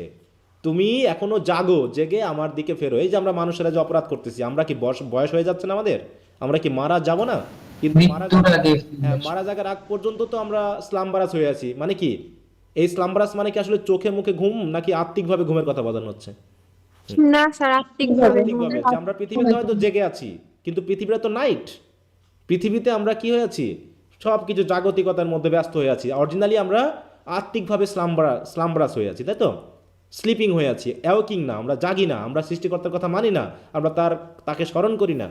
তুমি এখনো জাগো, জেগে আমার দিকে ফেরো। এই যে আমরা মানুষেরা যে অপরাধ করতেছি, আমরা কি বয়স হয়ে যাচ্ছে না আমাদের? আমরা কি মারা যাব না? কিন্তু মারা যাওয়ার আগ পর্যন্ত তো আমরা স্লাম্বারাস হয়ে আছি। মানে কি এই স্লাম্বারাস মানে কি আসলে চোখে মুখে ঘুম, নাকি আত্মিকভাবে ঘুমের কথা বোঝানো হচ্ছে? না স্যার, আত্মিকভাবে। আত্মিকভাবে, যে আমরা পৃথিবীতে হয়তো জেগে আছি, কিন্তু পৃথিবীটা তো নাইট। পৃথিবীতে আমরা কি হয়ে আছি? সব কিছু জাগতিকতার মধ্যে ব্যস্ত হয়ে আছি। অরিজিনালি আমরা আত্মিকভাবে স্লাম্বারাস হয়ে আছি, তাই তো? স্লিপিং হয়ে আছি, অ্যাওকিং না, আমরা জাগি না, আমরা সৃষ্টিকর্তার কথা মানি না, আমরা তাকে স্মরণ করি না।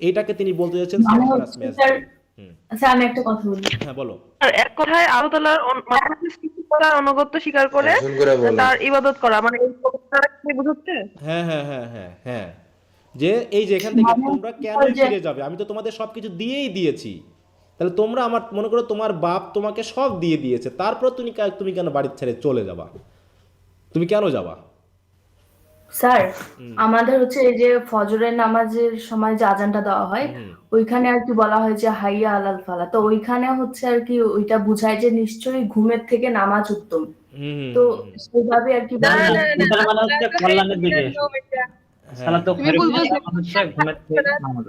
এইটাকে তিনি বলতে যাচ্ছেন স্লাম্বারাস ম্যাচ। আচ্ছা, আমি একটা কথা বলি। হ্যাঁ বলো। আর এক কথায় আল্লাহ তাআলার সৃষ্টি করা অনুগত্য স্বীকার করে তার ইবাদত করা, মানে এই কথাটা কি বুঝাচ্ছে? হ্যাঁ হ্যাঁ হ্যাঁ হ্যাঁ হ্যাঁ, যে এই যে এখান থেকে তোমরা কেন ফিরে যাবে? আমি তো তোমাদের সবকিছু দিয়েই দিয়েছি। তাহলে তোমরা, আমার মনে করো তোমার বাপ তোমাকে সব দিয়ে দিয়েছে, তারপর তুমি কেন বাড়ি ছেড়ে চলে যাবা? তুমি কেন যাবা? স্যার, আমাদের হচ্ছে এই যে ফজরের নামাজের সময় যে আজানটা দেওয়া হয়, ওইখানে আর কি বলা হয় যে হাইয়া আলাল ফালা। তো ওইখানে হচ্ছে আর কি ওইটা বুঝায় যে নিশ্চয়ই ঘুমের থেকে নামাজ উত্তম। তো সেইভাবে আর কি তার মানে হচ্ছে কল্যাণের দিকে সালাতু খায়রুম হচ্ছে ঘুমের থেকে নামাজ।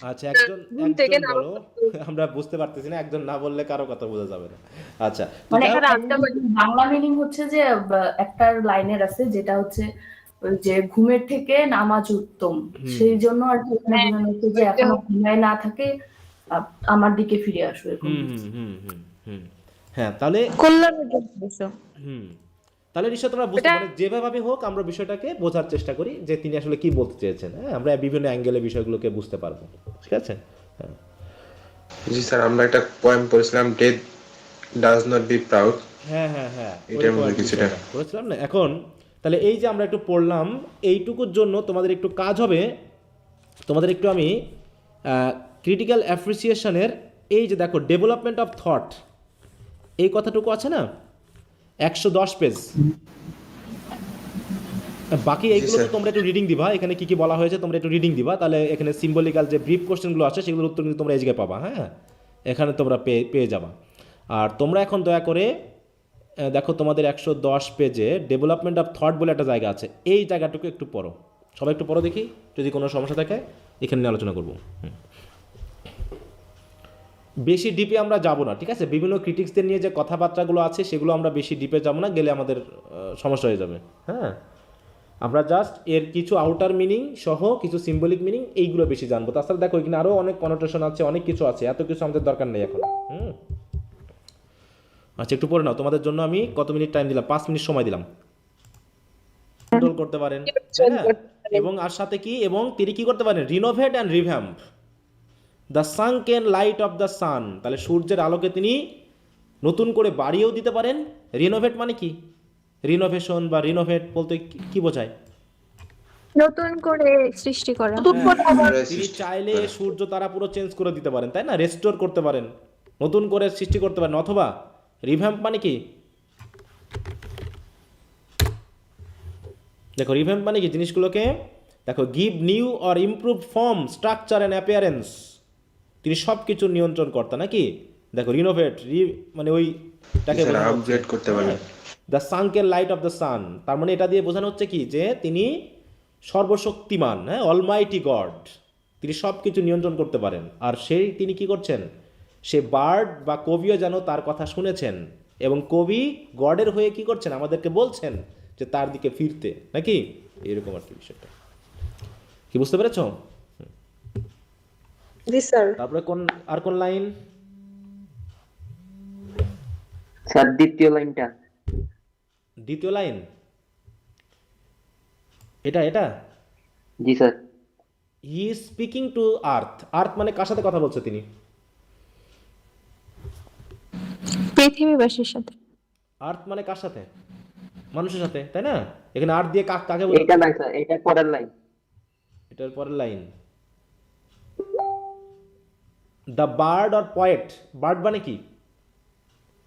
আচ্ছা, একজন বলো, আমরা বুঝতে পারতেছি না, একজন না বললে কারো কথা বোঝা যাবে না। আচ্ছা, মানে এখানে বাংলা মিনিং হচ্ছে যে একটা লাইনের আছে যেটা হচ্ছে ওই যে ঘুমের থেকে নামাজ উত্তম, সেই জন্য আর কি এখানে বোঝানো হচ্ছে যে এখনো ঘুমায় না থাকে আমার দিকে ফিরে আসো এরকম। হ্যাঁ, তাহলে কল্যাণের জন্য। তাহলে নিশ্চয় তোমরা বুঝতে পারো, যেভাবে হোক আমরা বিষয়টাকে বোঝার চেষ্টা করি যে তিনি আসলে কি বলতে চেয়েছেন। হ্যাঁ, আমরা বিভিন্ন অ্যাঙ্গেলে বিষয়গুলোকে বুঝতে পারবো। ঠিক আছে? হ্যাঁ জি স্যার, আমরা একটা পয়েম পড়ছিলাম, death does not be proud. হ্যাঁ হ্যাঁ হ্যাঁ, এটার মধ্যে কিছুটা বলেছিলাম না। এখন তাহলে এই যে আমরা একটু পড়লাম, এইটুকুর জন্য তোমাদের একটু কাজ হবে, তোমাদের একটু আমি ক্রিটিক্যাল অ্যাপ্রিসিয়েশনের এই যে দেখো ডেভেলপমেন্ট অফ থট, এই কথাটুকু আছে না, 110 পেজ। বাকি এইগুলো তো তোমরা একটু রিডিং দিবা, এখানে কি কি বলা হয়েছে তোমরা একটু রিডিং দিবা, তাহলে এখানে সিম্বলিক্যাল যে ব্রিফ কোশ্চেনগুলো আছে সেগুলোর উত্তর কিন্তু তোমরা এই জায়গায় পাবা। হ্যাঁ, এখানে তোমরা পেয়ে যাবা। আর তোমরা এখন দয়া করে দেখো তোমাদের 110 পেজে ডেভেলপমেন্ট অফ থট বলে একটা জায়গা আছে, এই জায়গাটুকু একটু পড়ো, সবাই একটু পড়ো দেখি, যদি কোনো সমস্যা থাকে এখানে নিয়ে আলোচনা করবো। বেশি ডিপে আমরা যাব না, ঠিক আছে? বিভিন্ন ক্রিটিক্সদের নিয়ে যে কথাবার্তাগুলো আছে সেগুলো আমরা বেশি ডিপে যাব না, গেলে আমাদের সমস্যা হয়ে যাবে। হ্যাঁ, আমরা জাস্ট এর কিছু আউটার মিনিং সহ কিছু সিম্বলিক মিনিং এইগুলো বেশি জানবো। তাছাড়া দেখো এখানে আরও অনেক কনোটেশন আছে, অনেক কিছু আছে, এত কিছু আমাদের দরকার নেই এখন। আচ্ছা, একটু পড়ে নাও। তোমাদের জন্য আমি কত মিনিট টাইম দিলাম? 5 মিনিট সময় দিলাম। কন্ট্রোল করতে পারেন, এবং আর সাথে কি, এবং তিনি কি করতে পারেন? Renovate and revamp the sunken light of the sun. তাহলে সূর্যের আলোকে তিনি নতুন করে বাড়িয়েও দিতে পারেন। রিনোভেট মানে কি? রিনোভেশন বা রিনোভেট বলতে কি বোঝায়? নতুন করে সৃষ্টি করা। তিনি চাইলে সূর্য তারা পুরো চেঞ্জ করে দিতে পারেন, তাই না? রেস্টোর করতে পারেন, নতুন করে সৃষ্টি করতে পারেন। অথবা রিভ্যাম্প মানে কি? দেখো রিভ্যাম্প মানে কি? জিনিসগুলোকে দেখো, give new or improve form, structure and appearance, তিনি সব কিছু নিয়ন্ত্রণ কর্তা নাকি? দেখো, রিনোভেট, মানে ওইটাকে আপগ্রেড করতে পারে। The sunken light of the sun, তার মানে এটা দিয়ে বোঝানো হচ্ছে কি যে তিনি সর্বশক্তিমান, হ্যাঁ, অলমাইটি গড, তিনি সব কিছু নিয়ন্ত্রণ করতে পারেন। আর তিনি কি করছেন, সে বার্ড বা কবিও যেন তার কথা শুনেছেন, এবং কবি গডের হয়ে কি করছেন, আমাদেরকে বলছেন যে তার দিকে ফিরতে, নাকি? এরকম আর কি বিষয়টা, কি বুঝতে পেরেছ? জি স্যার। তারপরে কোন লাইন? স্যার দ্বিতীয় লাইনটা। দ্বিতীয় লাইন এটা জি sir. He is speaking to earth. Earth মানে কার সাথে কথা বলছে তিনি? পৃথিবীবাসীর সাথে। আর্থ মানে কার সাথে? মানুষের সাথে, তাই না? এখানে আর্থ দিয়ে কাকে বলে? এটা না স্যার, এটা পরের লাইন। এটার পরের line, the bard or poet. Bard মানে কি?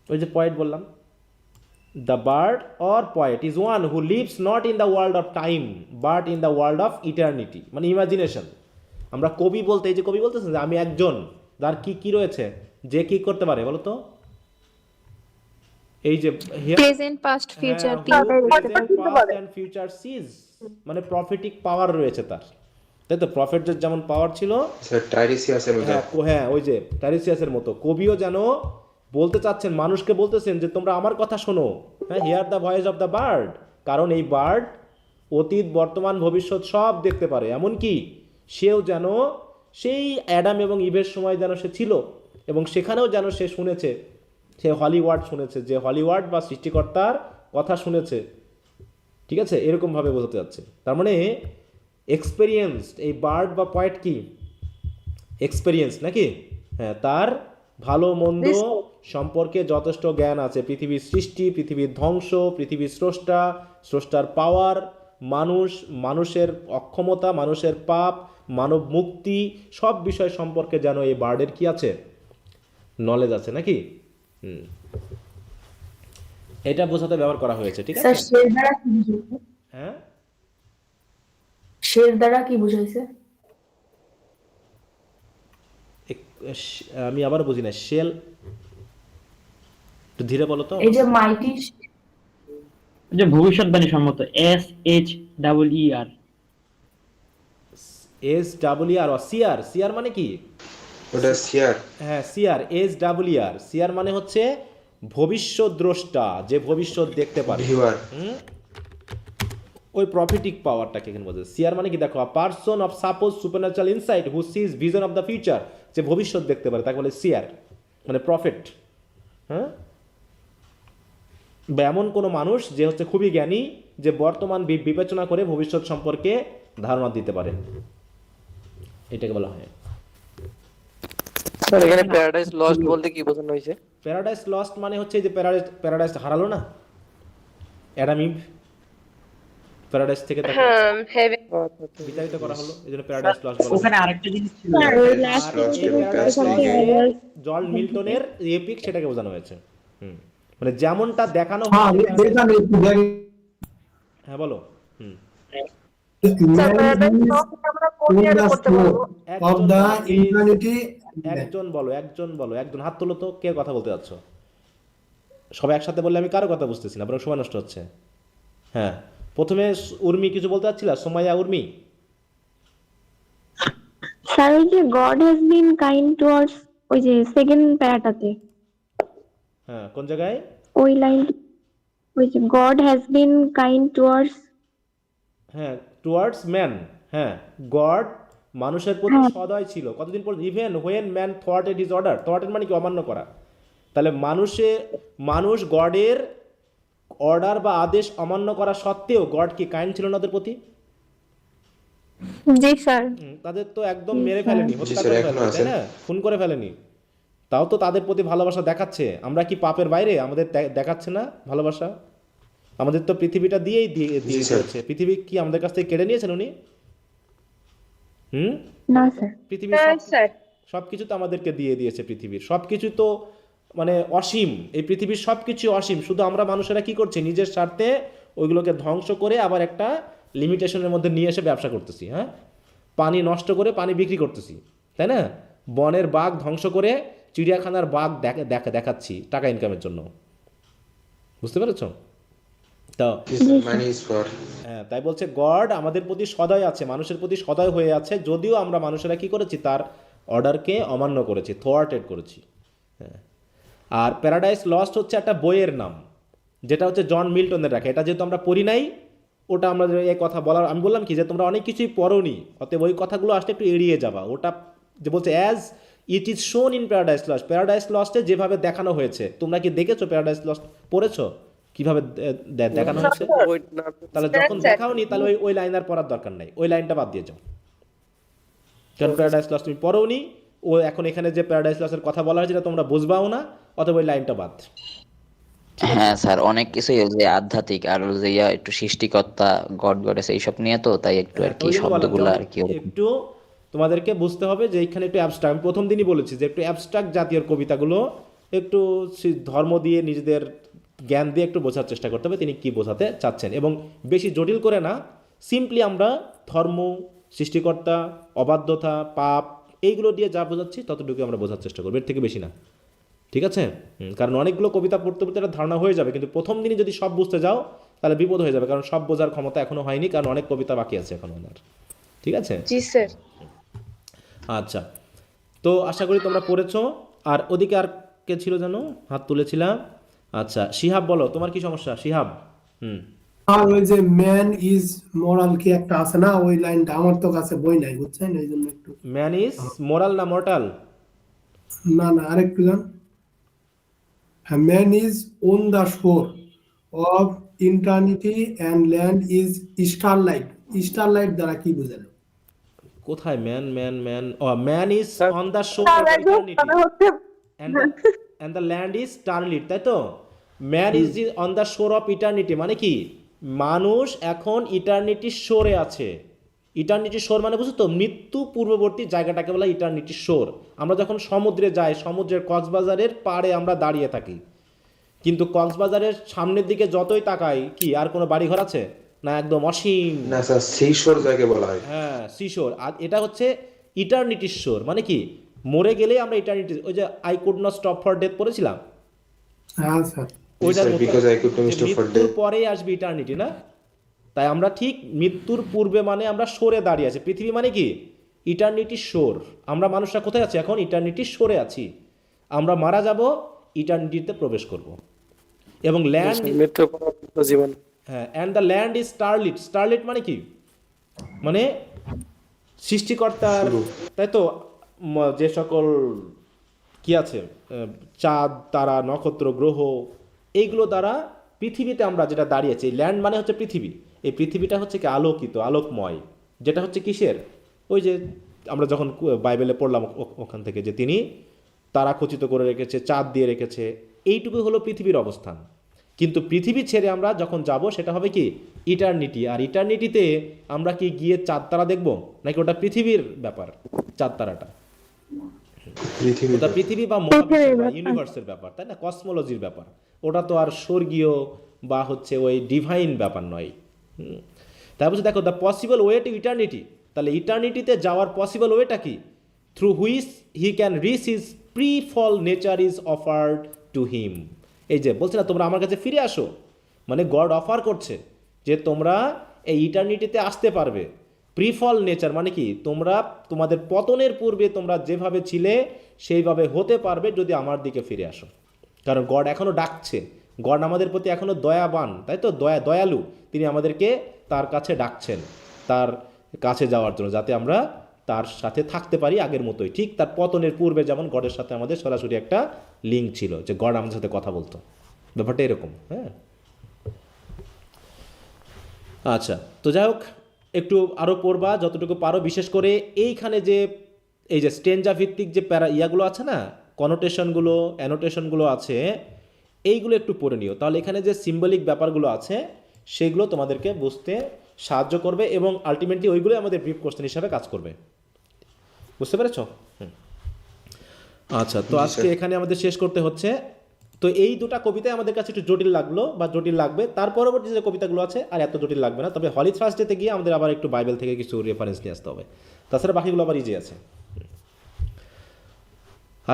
ওই যে পয়েট বললাম। The bard or poet is one who lives not in the world of time but in the world of eternity, মানে ইমাজিনেশন। আমরা কবি বলতে, এই যে কবি বলতেছেন যে আমি একজন, যার কি রয়েছে, যে কি করতে পারে বলতো? এই যে present, past, future, and future sees, মানে প্রফেটিক পাওয়ার রয়েছে তার, তাই তো? প্রফেটদের যেমন পাওয়ার ছিল, টাইরিসিয়াসের মতো, হ্যাঁ ওই যে টাইরিসিয়াসের মতো, কবিও যেন বলতে চাচ্ছেন, মানুষকে বলতেছেন যে তোমরা আমার কথা শোনো, হ্যাঁ, here the voice of the bird. কারণ এই বার্ড অতীত, বর্তমান, ভবিষ্যৎ সব দেখতে পারে। এমনকি সেও যেন সেই অ্যাডাম এবং ইভের সময় যেন সে ছিল, এবং সেখানেও যেন সে শুনেছে, সে হলিওয়ার্ড শুনেছে, যে হলিওয়ার্ড বা সৃষ্টিকর্তার কথা শুনেছে, ঠিক আছে? এরকমভাবে বোঝাতে যাচ্ছে। তার মানে এক্সপেরিয়েন্স, এই বার্ড বা পয়েট কি এক্সপেরিয়েন্স নাকি? হ্যাঁ, তার ভালো মন্দ সম্পর্কে যথেষ্ট জ্ঞান আছে। পৃথিবীর সৃষ্টি, পৃথিবীর ধ্বংস, পৃথিবীর স্রষ্টার পাওয়ার, মানুষের অক্ষমতা, মানুষের পাপ, মানব মুক্তি, সব বিষয় সম্পর্কে যেন এই বার্ডের কি আছে, নলেজ আছে নাকি? এটা বোঝাতে ব্যবহার করা হয়েছে, ঠিক আছে? হ্যাঁ, শের দ্বারা কি বুঝাইছে? আমি আবার বুঝি না, শেল একটু ধীরে বলো তো। এই যে মাইটি, যে ভবিষ্যৎবাণী সম্মত, SHEER। SWER সিয়ার। সিয়ার মানে কি? ওটা সিয়ার। হ্যাঁ, সিয়ার, SWER। সিয়ার মানে হচ্ছে ভবিষ্যৎ দ্রষ্টা, যে ভবিষ্যৎ দেখতে পারে। ওই প্রফিটিক পাওয়ারটাকে এখানে বোঝায়। সিয়ার মানে কি? দেখো, a person of suppose supernatural insight who sees vision of the future, যে ভবিষ্যৎ দেখতে পারে তাকে বলে সিয়ার, মানে প্রফেট। হ্যাঁ, বা এমন কোনো মানুষ যে হচ্ছে খুবই জ্ঞানী, যে বর্তমান বিবেচনা করে ভবিষ্যৎ সম্পর্কে ধারণা দিতে পারে, এটাকে বলা হয়। স্যার এখানে প্যারাডাইস লস্ট বলতে কি বোঝানো হয়েছে? প্যারাডাইস লস্ট মানে হচ্ছে যে প্যারাডাইস হারালো না অ্যাডাম ইভ, প্যারাডাইস থেকে তাকে বিতাড়িত করা হলো, এজন্য প্যারাডাইস লস্ট বলা হয়। ওখানে আরেকটা জিনিস ছিল, জন মিল্টনের এপিক, সেটাকে বোঝানো হয়েছে। মানে যেমনটা দেখানো হয়েছে। হ্যাঁ বলো। একজন হাত তোলো তো, কে কথা বলতে যাচ্ছ? সবাই একসাথে বললে আমি কারো কথা বুঝতেছি না, বরং সময় নষ্ট হচ্ছে। হ্যাঁ, প্রথমে উর্মি কিছু বলতে যাচ্ছিল, সোমাইয়া, উর্মি। স্যার ওই যে God has been kind towards, ওই যে সেকেন্ড প্যারাটাতে। হ্যাঁ, কোন জায়গায়? ওই লাইন, ওই যে God has been kind towards, হ্যাঁ, টুয়ার্ডস ম্যান। হ্যাঁ, গড মানুষের প্রতি সদয় ছিল কতদিন পর্যন্ত? Even when man thwarted his order. Thwarted মানে কি? অমান্য করা। তাহলে মানুষ গডের অর্ডার বা আদেশ অমান্য করা সত্ত্বেও গড কি কাইন্ড ছিল না ওদের প্রতি? জি স্যার। তাদের তো একদম মেরে ফেলেনি, হত্যা করে ফেলেনি, তাই না? খুন করে ফেলেনি, তাও তো তাদের প্রতি ভালোবাসা দেখাচ্ছে। আমরা কি পাপের বাইরে? আমাদের দেখাচ্ছে না ভালোবাসা? আমাদের তো পৃথিবীটা দিয়েই দিয়েছে। পৃথিবী কি আমাদের কাছ থেকে কেড়ে নিয়েছেন উনি? না স্যার। পৃথিবীর সবকিছু তো আমাদেরকে দিয়ে দিয়েছে। পৃথিবীর সবকিছু তো মানে অসীম, এই পৃথিবীর সবকিছু অসীম। শুধু আমরা মানুষেরা কি করছি? নিজের স্বার্থে ওইগুলোকে ধ্বংস করে আবার একটা লিমিটেশনের মধ্যে নিয়ে এসে ব্যবসা করতেছি, হ্যাঁ, পানি নষ্ট করে পানি বিক্রি করতেছি, তাই না, বনের বাঘ ধ্বংস করে চিড়িয়াখানার বাঘ দেখাচ্ছি টাকা ইনকামের জন্য, বুঝতে পেরেছ? তো হ্যাঁ, তাই বলছে গড আমাদের প্রতি সদয় আছে, মানুষের প্রতি সদয় হয়ে আছে, যদিও আমরা মানুষেরা কি করেছি, তার অর্ডারকে অমান্য করেছি, থোয়ার্টেড করেছি। হ্যাঁ, আর প্যারাডাইস লস্ট হচ্ছে একটা বইয়ের নাম, যেটা হচ্ছে জন মিল্টনের রাখা। এটা যেহেতু আমরা পড়ি নাই, ওটা আমরা এই কথা বলার, আমি বললাম কি যে তোমরা অনেক কিছুই পড়োনি, অতএব ওই কথাগুলো আসলে একটু এড়িয়ে যাবা। ওটা যে বলছে as it is shown in Paradise Lost, Paradise লস্টে যেভাবে দেখানো হয়েছে, তোমরা কি দেখেছো প্যারাডাইস লস্ট, পড়েছো কিভাবে দেখানো হয়েছে? তাহলে যখন দেখাওনি তাহলে ওই লাইন আর পড়ার দরকার নাই, ওই লাইনটা বাদ দিয়ে যাও, কারণ প্যারাডাইস লস্ট তুমি পড়োনি। ও এখন এখানে যে প্যারাডাইস লস্টের কথা বলা হয়েছে এটা তোমরা বুঝবাও না, অথবা ওই লাইনটা বাদ। হ্যাঁ স্যার, অনেক কিছুই যে আধ্যাত্মিক আর যে একটু সৃষ্টিকর্তা গড গডেস এইসব নিয়ে, তো তাই একটু আর কি শব্দগুলো আর কি একটু তোমাদেরকে বুঝতে হবে যে এখানে একটু অ্যাবস্ট্রাক্ট, আমি প্রথম দিনই বলেছি যে একটু অ্যাবস্ট্রাক্ট জাতীয় কবিতাগুলো একটু ধর্ম দিয়ে নিজেদের জ্ঞান দিয়ে একটু বোঝার চেষ্টা করতে হবে তিনি কি বোঝাতে চাচ্ছেন, এবং বেশি জটিল করে না, সিম্পলি আমরা ধর্ম, সৃষ্টিকর্তা, অবাধ্যতা, পাপ এইগুলো দিয়ে যা বোঝাচ্ছি ততটুকু আমরা বোঝার চেষ্টা করবো, এর থেকে বেশি না, ঠিক আছে? কারণ অনেকগুলো কবিতা পড়তে পড়তে একটা ধারণা হয়ে যাবে, কিন্তু প্রথম দিনই যদি সব বুঝতে যাও তাহলে বিপদ হয়ে যাবে, কারণ সব বোঝার ক্ষমতা এখনো হয়নি, কারণ অনেক কবিতা বাকি আছে এখন ওনার, ঠিক আছে? জি স্যার। আচ্ছা, তো আশা করি তোমরা পড়েছো। আর ওদিকে আর কে ছিল জানো, হাত তুলেছিলাম? আচ্ছা, শিহাব বলো তোমার কি সমস্যা, শিহাব? আর ওই যে ম্যান ইজ মোরাল কি একটা আছে না, ওই লাইনটা আমার তো কাছে বই নাই, বুঝছেন, এই জন্য একটু। ম্যান ইজ মোরাল না মর্টাল? না না, আরেকটু জান। Man is on the shore of eternity and land is starlight. Starlight দ্বারা কি বোঝালো? কোথায় man man man, o man is on the shore of eternity and the land is starlit, তাই তো? Man is on the shore of eternity মানে কি, মানুষ এখন ইটারনিটির শোরে আছে। ইটারনিটির শোর মানে বুঝো তো, মৃত্যু পূর্ববর্তী জায়গাটাকে বলা ইটারনিটির শোর। আমরা যখন সমুদ্রে যাই, সমুদ্রের কক্সবাজারের পাড়ে আমরা দাঁড়িয়ে থাকি, কিন্তু কক্সবাজারের সামনের দিকে যতই তাকাই কি আর কোনো বাড়িঘর আছে না, একদম অসীম, না স্যার, সিশোর যাকে বলা হয়। হ্যাঁ, সিশোর। আর এটা হচ্ছে ইটারনিটির শোর, মানে কি মরে গেলে আমরা ইটারনিটি, ওই যে I could not stop for death পড়েছিলাম, হ্যাঁ স্যার, ওইটার মতো because I could not stop for মৃত্যুর death. পরেই আসবে ইটারনিটি, না? তাই আমরা ঠিক মৃত্যুর পূর্বে মানে আমরা শোরে দাঁড়িয়ে আছি। পৃথিবী মানে কি ইটারনিটির শোর, আমরা মানুষরা কোথায় আছি এখন, ইটারনিটির শোরে আছি। আমরা মারা যাব, ইটারনিটিতে প্রবেশ করব, এবং ল্যান্ড জীবন, হ্যাঁ, অ্যান্ড দ্য ল্যান্ড ইজ স্টারলিট। স্টারলিট মানে কি, মানে সৃষ্টিকর্তার, তাই তো, যে সকল কি আছে, চাঁদ, তারা, নক্ষত্র, গ্রহ, এইগুলো দ্বারা পৃথিবীতে আমরা যেটা দাঁড়িয়েছি, ল্যান্ড মানে হচ্ছে পৃথিবী, এই পৃথিবীটা হচ্ছে কি আলোকিত, আলোকময়, যেটা হচ্ছে কিসের, ওই যে আমরা যখন বাইবেলে পড়লাম ওখান থেকে যে তিনি তারা খচিত করে রেখেছে, চাঁদ দিয়ে রেখেছে, এইটুকু হলো পৃথিবীর অবস্থান। কিন্তু পৃথিবী ছেড়ে আমরা যখন যাব সেটা হবে কি ইটারনিটি। আর ইটারনিটিতে আমরা কি গিয়ে চাঁদ তারা দেখবো, নাকি ওটা পৃথিবীর ব্যাপার? চাঁদ তারাটা ওটা পৃথিবী বা মহাবিশ্বের বা ইউনিভার্সের ব্যাপার, তাই না, কসমোলজির ব্যাপার। ওটা তো আর স্বর্গীয় বা হচ্ছে ওই ডিভাইন ব্যাপার নয়। তাই বলছে দেখো, the possible way to eternity, তাহলে ইটারনিটিতে যাওয়ার পসিবল ওয়েটা কি, through which he can reach his pre fall nature is offered to him. এই যে বলছে না তোমরা আমার কাছে ফিরে আসো, মানে গড অফার করছে যে তোমরা এই ইটারনিটিতে আসতে পারবে। প্রিফল নেচার মানে কি, তোমরা তোমাদের পতনের পূর্বে তোমরা যেভাবে ছিলে সেইভাবে হতে পারবে যদি আমার দিকে ফিরে আসো। কারণ গড এখনও ডাকছে, গড আমাদের প্রতি এখনও দয়াবান, তাই তো, দয়ালু। তিনি আমাদেরকে তার কাছে ডাকছেন, তার কাছে যাওয়ার জন্য, যাতে আমরা তার সাথে থাকতে পারি আগের মতোই। ঠিক তার পতনের পূর্বে যেমন গডের সাথে আমাদের সরাসরি একটা লিঙ্ক ছিল, যে গড আমাদের সাথে কথা বলতো, ব্যাপারটা এরকম। হ্যাঁ, আচ্ছা, তো যাই হোক, একটু আরও পড়বা যতটুকু পারো, বিশেষ করে এইখানে যে এই যে স্টেঞ্জা ভিত্তিক যে ইয়াগুলো আছে না, কনোটেশনগুলো, অ্যানোটেশনগুলো আছে, এইগুলো একটু পড়ে নিও, তাহলে এখানে যে সিম্বলিক ব্যাপারগুলো আছে সেগুলো তোমাদেরকে বুঝতে সাহায্য করবে, এবং আলটিমেটলি ওইগুলোই আমাদের ব্রিফ কোশ্চেন হিসাবে কাজ করবে। বুঝতে পেরেছ? আচ্ছা, তো আজকে এখানে আমাদের শেষ করতে হচ্ছে। তো এই দুটো কবিতায় আমাদের কাছে একটু জটিল লাগলো বা জটিল লাগবে, তার পরবর্তী যে কবিতাগুলো আছে আর এত জটিল লাগবে না। তবে হলি থার্সডেতে গিয়ে আমাদের আবার একটু বাইবেল থেকে কিছু রেফারেন্স নিয়ে আসতে হবে, তাছাড়া বাকিগুলো আবার ইজি আছে।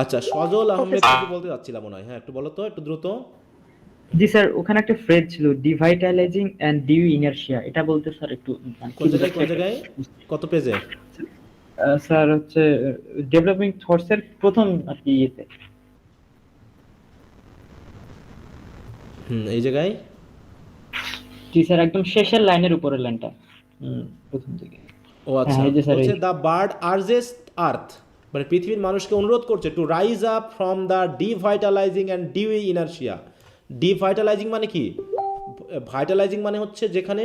আচ্ছা, সজল আহমেদ কিছু বলতে যাচ্ছিলাম মনে হয়, হ্যাঁ একটু বলো তো, একটু দ্রুত। জি স্যার, ওখানে একটা ফ্রেজ ছিল ডিভাইটালাইজিং এন্ড ডিউ ইনারশিয়া, এটা বলতে স্যার একটু কোন জায়গায় কত পেজে? স্যার হচ্ছে ডেভেলপিং থটস এর প্রথম আর কি ইয়েতে। এই জায়গায় জি স্যার, একদম শেষের লাইনের উপরের লাইনটা, প্রথম দিকে। ও আচ্ছা, হচ্ছে দ্য বার্ড আর্জেস আর্থ, মানে পৃথিবীর মানুষকে অনুরোধ করছে to rise up from the devitalising and dewy inertia. Devitalising মানে কি? ভাইটালাইজিং মানে হচ্ছে যেখানে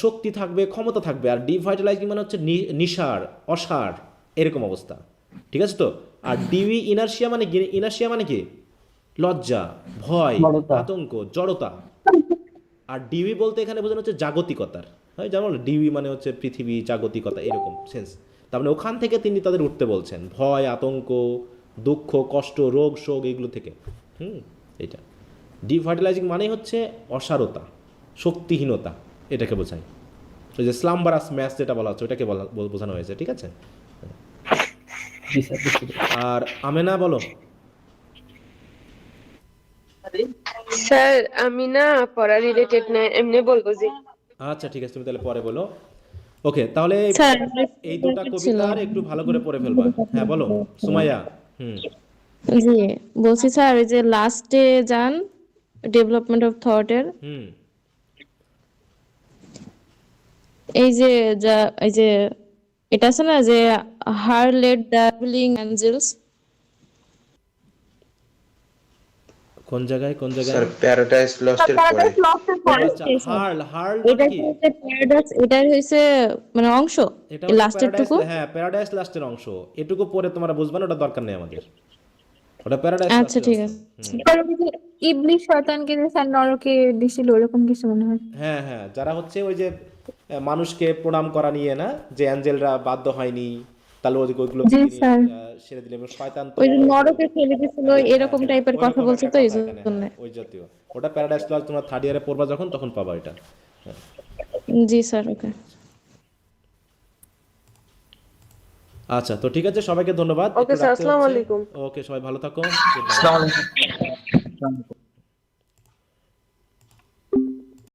শক্তি থাকবে, ক্ষমতা থাকবে, আর ডিভাইটালাইজিং মানে হচ্ছে নিসার, অসার, এরকম অবস্থা, ঠিক আছে তো? আর ডিউই ইনারশিয়া মানে কি? ইনারশিয়া মানে কি? লজ্জা, ভয়, আতঙ্ক, জড়তা। আর ডিউই বলতে এখানে বোঝানো হচ্ছে জাগতিকতার, হয় যেমন ডিউই মানে হচ্ছে পৃথিবী, জাগতিকতা, এরকম সেন্স। তার মানে ওখান থেকে তিনি তাদের উঠতে বলছেন, ভয়, আতঙ্ক, দুঃখ, কষ্ট, রোগ, শোক, এগুলো থেকে। এইটা ডিভাইটালাইজিং মানে হচ্ছে অসারতা, শক্তিহীনতা, এটাকে বোঝায়। ওই যে স্লাম্বারাস ম্যাচ যেটা বলা হচ্ছে ওটাকে বোঝানো হয়েছে, ঠিক আছে? আর আমেনা বলো। স্যার আমি না পড়া রিলেটেড না, এমনি বলবো জি। আচ্ছা ঠিক আছে, তুমি তাহলে পরে বলো। ওকে, তাহলে স্যার এই দুটো কবিতার একটু ভালো করে পড়ে ফেলবা। হ্যাঁ বলো সুমাইয়া। জি বলছি স্যার, ওই যে লাস্টে যান ডেভেলপমেন্ট অফ থট এর, এই যে এই যে এটা আছে না যে হার লেড ডাবলিং অ্যাঞ্জেলস, কোন জায়গায় স্যার প্যারাডাইস লস্ট এর পরে। হার্ল এটা হচ্ছে প্যারাডাইস, এটা হইছে মানে অংশ, এই লাস্টের টুকু। হ্যাঁ প্যারাডাইস লাস্টের অংশ, এটুকু পরে তোমরা বুঝবা না, ওটা দরকার নেই আমাদের, ওটা প্যারাডাইস। আচ্ছা ঠিক আছে। ইবলিস শয়তানকে যে স্যার নরকে দিছিল এরকম কিছু মনে হয়। হ্যাঁ হ্যাঁ, যারা হচ্ছে ওই যে মানুষকে প্রণাম করা নিয়ে না, যে অ্যাঞ্জেলরা বাধ্য হয়নি, তাহলে ওইগুলো ছেড়ে দিলে শয়তান তো ওই যে নরকে ফেলে দিছিল, এরকম টাইপের কথা বলছে তো এই জন্য। ওই জাতীয়, ওটা প্যারাডাইস লস্ট তোমরা থার্ড ইয়ারে পড়বা যখন, তখন পাবা এটা। জি স্যার, ওকে। আচ্ছা, তো ঠিক আছে, সবাইকে ধন্যবাদ। ওকে স্যার, আসসালামু আলাইকুম। ওকে, সবাই ভালো থাকো। আসসালামু আলাইকুম।